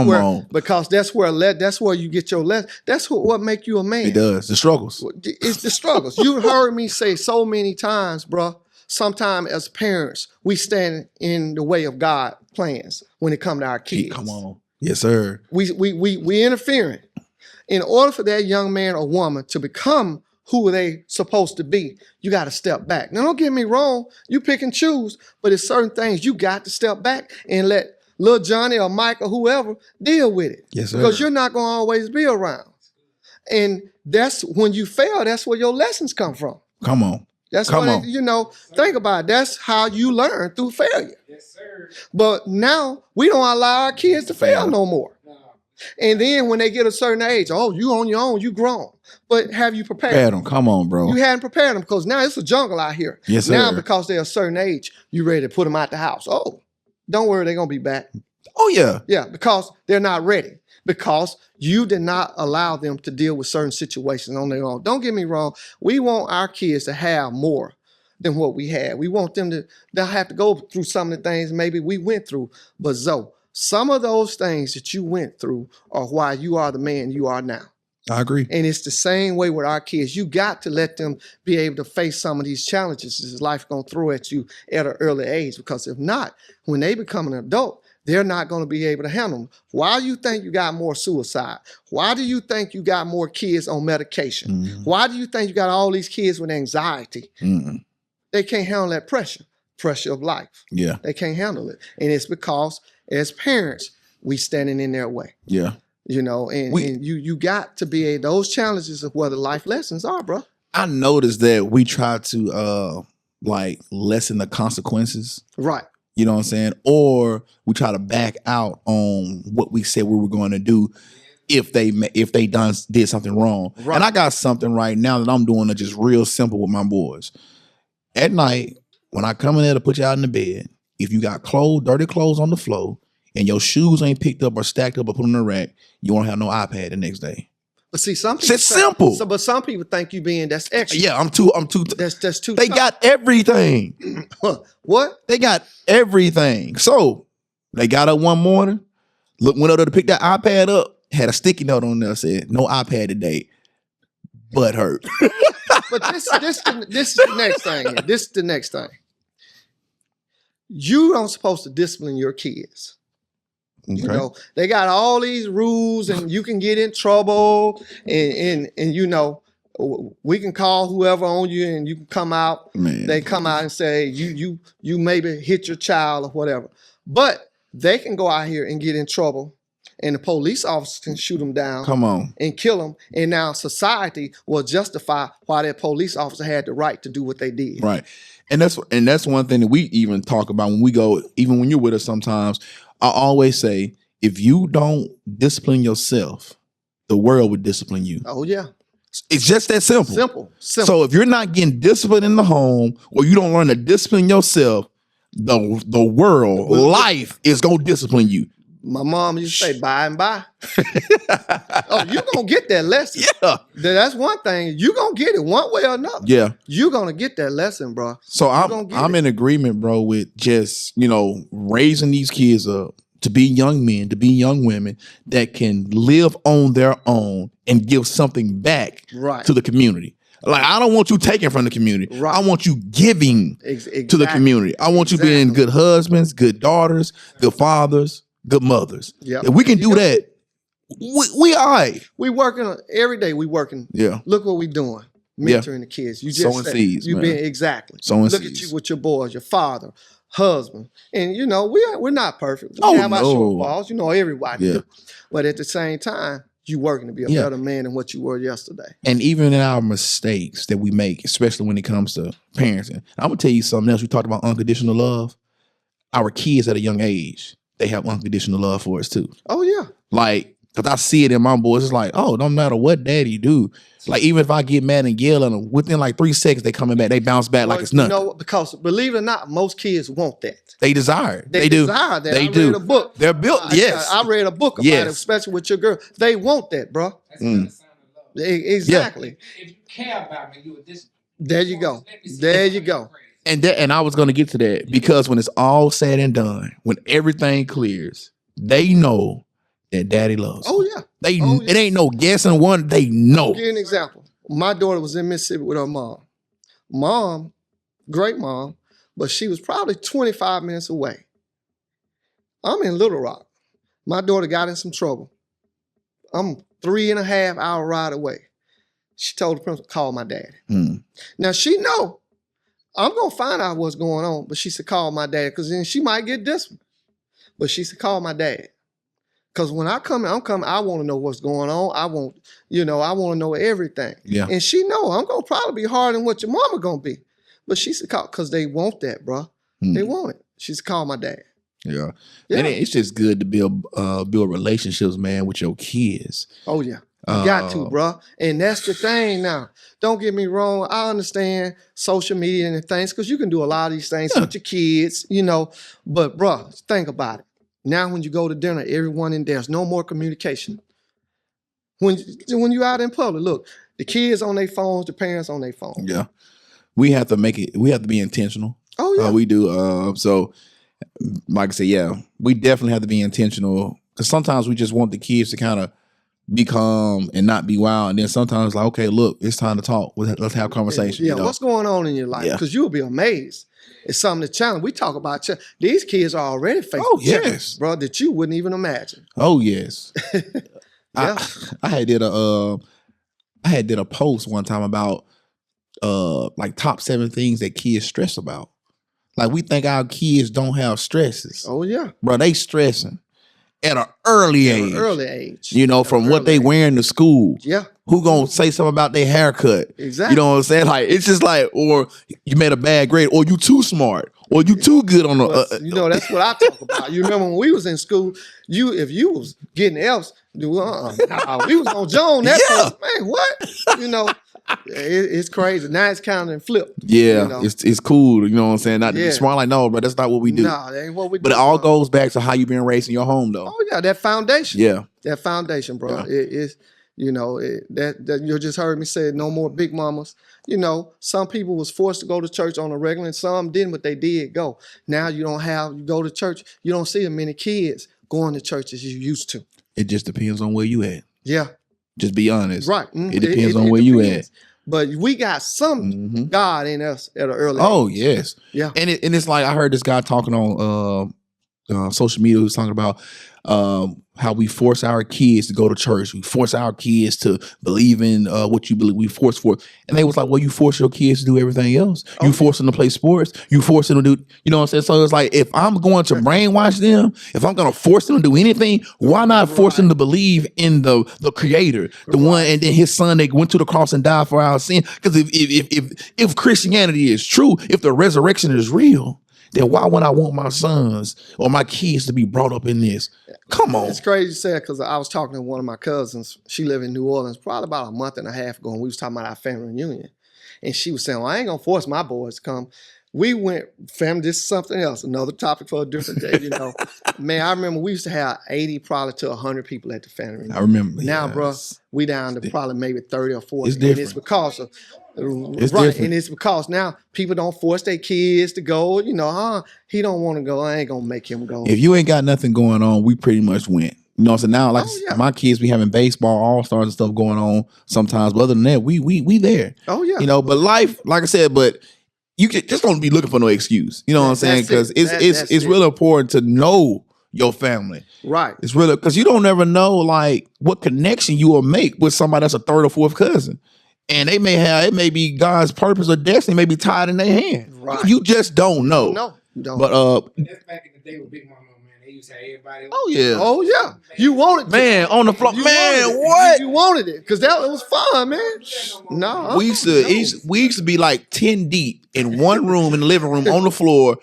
where you get your lesson. That's what make you a man. It does. The struggles. It's the struggles. You heard me say so many times, bro. Sometimes as parents, we stand in the way of God's plans when it comes to our kids. Come on. Yes, sir. We interfering. In order for that young man or woman to become who they supposed to be, you got to step back. Now, don't get me wrong. You pick and choose, but it's certain things you got to step back and let little Johnny or Mike or whoever deal with it. Yes, sir. Because you're not going to always be around. And that's when you fail, that's where your lessons come from. Come on. That's think about it. That's how you learn through failure. Yes, sir. But now we don't allow our kids to fail no more. And then when they get a certain age, oh, you on your own, you grown. But have you prepared them? Come on, bro. You hadn't prepared them because now it's a jungle out here. Yes, sir. Now because they're a certain age, you ready to put them out the house. Oh, don't worry, they're going to be back. Oh, yeah. Yeah, because they're not ready. Because you did not allow them to deal with certain situations on their own. Don't get me wrong. We want our kids to have more than what we had. We want them they'll have to go through some of the things maybe we went through. But Zoe, some of those things that you went through are why you are the man you are now. I agree. And it's the same way with our kids. You got to let them be able to face some of these challenges that life going to throw at you at an early age. Because if not, when they become an adult, they're not going to be able to handle them. Why do you think you got more suicide? Why do you think you got more kids on medication? Mm-hmm. Why do you think you got all these kids with anxiety? Mm-hmm. They can't handle that pressure of life. Yeah. They can't handle it. And it's because as parents, we standing in their way. Yeah. You know, and you got to be those challenges of where the life lessons are, bro. I noticed that we try to like lessen the consequences. Right. You know what I'm saying? Or we try to back out on what we said we were going to do if they did something wrong. Right. And I got something right now that I'm doing that's just real simple with my boys. At night, when I come in there to put you out in the bed, if you got dirty clothes on the floor, and your shoes ain't picked up or stacked up or put on the rack, you won't have no iPad the next day. But see, some people it's simple. But some people think you being that's extra. Yeah, I'm too. That's too. They tough. got everything. What? They got everything. So they got up one morning, went over to pick that iPad up, had a sticky note on there said, "No iPad today." Butt hurt. But this is the next thing. This is the next thing. You don't supposed to discipline your kids. Okay. You know, they got all these rules and you can get in trouble and you know, we can call whoever on you and you can come out. Man. They come out and say you maybe hit your child or whatever. But they can go out here and get in trouble and the police officer can shoot them down. Come on. And kill them. And now society will justify why that police officer had the right to do what they did. Right. And that's one thing that we even talk about when we go, even when you're with us sometimes. I always say, if you don't discipline yourself, the world would discipline you. Oh, yeah. It's just that simple. Simple. So if you're not getting disciplined in the home or you don't learn to discipline yourself, the world, life is going to discipline you. My mom used to say, "By and by." Oh, you're going to get that lesson. Yeah. That's one thing. You're going to get it one way or another. Yeah. You're going to get that lesson, bro. So I'm in agreement, bro, with just, raising these kids up to be young men, to be young women that can live on their own and give something back to the community. Like, I don't want you taking from the community. Right. I want you giving to the community. I want you being good husbands, good daughters, good fathers, good mothers. Yep. If we can do that, we all right. We working every day. We working. Yeah. Look what we doing. Mentoring the kids. You just sowing seeds. You being exactly. Sowing Look seeds. at you with your boys, your father, husband, and we're not perfect. We have our shortfalls. Everybody do. But at the same time, you working to be a better man than what you were yesterday. And even in our mistakes that we make, especially when it comes to parenting, I'm gonna tell you something else. We talked about unconditional love. Our kids at a young age, they have unconditional love for us too. Oh yeah. Like, because I see it in my boys, it's like, oh, no matter what daddy do, like even if I get mad and yell at them, within like 3 seconds they coming back, they bounce back like it's nothing. Because believe it or not, most kids want that. They desire it. They do. desire that. They I do. read a book. They're built. Yes. I read a book about it, especially with your girl. They want that, bro. Exactly. If you care about me, you would just. There you go. There you go. And I was going to get to that because when it's all said and done, when everything clears, they know that daddy loves them. Oh yeah. It ain't no guessing one. They know. I'll give you an example. My daughter was in Mississippi with her mom. Mom, great mom, but she was probably 25 minutes away. I'm in Little Rock. My daughter got in some trouble. I'm 3.5 hour ride away. She told the principal, call my daddy. Now she know I'm gonna find out what's going on, but she said, call my dad, because then she might get disciplined. But she said, call my dad. Because when I come, I want to know what's going on. I want to know everything. Yeah. And she know I'm going to probably be harder than what your mama going to be. But she said, because they want that, bro. They want it. She said, call my dad. Yeah. And it's just good to build relationships, man, with your kids. Oh, yeah. You got to, bro. And that's the thing now. Don't get me wrong. I understand social media and things because you can do a lot of these things with your kids, But, bro, think about it. Now, when you go to dinner, everyone in there's no more communication. When you out in public, look, the kids on their phones, the parents on their phones. Yeah, we have to we have to be intentional. Oh yeah, we do. So, like I said, we definitely have to be intentional because sometimes we just want the kids to kind of be calm and not be wild, and then sometimes like, okay, look, it's time to talk. Let's have a conversation. Yeah, what's going on in your life? Because you'll be amazed. It's something to challenge. We talk about these kids are already facing challenges, bro, that you wouldn't even imagine. Oh yes. Yeah. I had did a post one time about like top 7 things that kids stress about. Like we think our kids don't have stresses. Oh yeah. Bro, they stressing at an early age. Early age. You know, from what they wearing to school. Yeah. Who gonna say something about their haircut? Exactly. You know what I'm saying? Like it's just like, or you made a bad grade, or you too smart, or you too good on the. You know, that's what I talk about. You remember when we was in school? If you was getting F's, we was on Joan. That first, man, what? You know, it's crazy. Now it's kind of flipped. Yeah, you know? it's cool. You know what I'm saying? Not to be smart, like no, but that's not what we do. No, that ain't what we do. But it all goes back to how you been raised in your home, though. Oh yeah, that foundation. Yeah, that foundation, bro. Yeah. It is. You know, that you just heard me say, no more big mamas. You know, some people was forced to go to church on a regular and some didn't, but they did go. Now you go to church, you don't see as many kids going to church as you used to. it just depends on where you at. Yeah. Just be honest. Right. It depends on where you at. But we got some God in us at an early age. Oh, yes. Yeah. And it's like I heard this guy talking on social media who's talking about how we force our kids to go to church. We force our kids to believe in what you believe. We force. And they was like, well, you force your kids to do everything else. You force them to play sports. You force them to do, you know what I'm saying? So it's like, if I'm going to brainwash them, if I'm going to force them to do anything, why not force them to believe in the creator, the one, and then his son that went to the cross and died for our sin? Because if Christianity is true, if the resurrection is real, then why would I want my sons or my kids to be brought up in this? Come on. It's crazy to say because I was talking to one of my cousins. She lived in New Orleans probably about a month and a half ago, and we was talking about our family reunion. And she was saying, well, I ain't going to force my boys to come. We went, family, this is something else, another topic for a different day, you know. Man, I remember we used to have 80 probably to 100 people at the family reunion. I remember. Now, bro, we down to probably maybe 30 or 40. It's different. And it's because of, It's right, different. and it's because now people don't force their kids to go, you know, he don't want to go, I ain't going to make him go. If you ain't got nothing going on, we pretty much went. You know what I'm saying? Now, like my kids be having baseball, all-stars and stuff going on sometimes. But other than that, we there. Oh, yeah. You know, but life, like I said, but you just don't be looking for no excuse. You know what I'm saying? Because it's really important to know your family. Right. It's really, because you don't never know like what connection you will make with somebody that's a third or fourth cousin. And they may have, it may be God's purpose or destiny may be tied in their hand. Right. You just don't know. No, you don't. But That's back in the day with Big Mama, man. They used to have everybody. oh yeah. Oh yeah, you wanted Man, on the floor. You Man, wanted it. what? You wanted it because that was fun, man. No, We used to be like 10 deep in one room in the living room on the floor.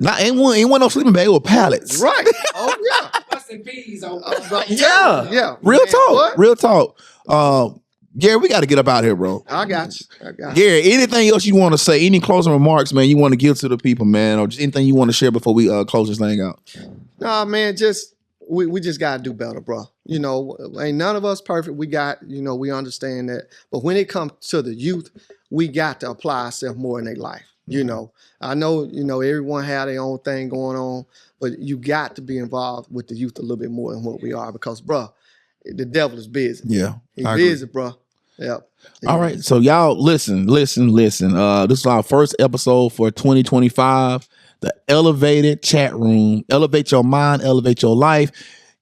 Not ain't one no sleeping bag with pallets. right. Oh yeah, Busting peas over. Yeah. yeah. Real Man, talk. what? Real talk. Gary, we got to get up out here, bro. I got you. Gary, anything else you want to say? Any closing remarks, man, you want to give to the people, man, or just anything you want to share before we close this thing out? Nah, man, we just gotta do better, bro. You know, ain't none of us perfect. We understand that. But when it comes to the youth, we got to apply ourselves more in their life. You know, I know, everyone have their own thing going on, but you got to be involved with the youth a little bit more than what we are because, bro, the devil is busy. Yeah. He's busy, bro. Yep. All right. So y'all listen. This is our first episode for 2025. The Elevated Chat Room. Elevate your mind, elevate your life.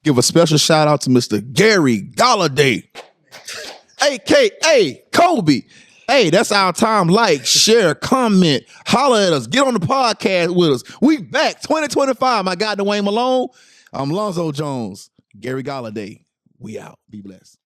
Give a special shout out to Mr. Gary Goliday, aka Kobe. Hey, that's our time. Like, share, comment, holler at us. Get on the podcast with us. We back 2025. My guy Dwayne Malone. I'm Lonzo Jones. Gary Goliday. We out. Be blessed.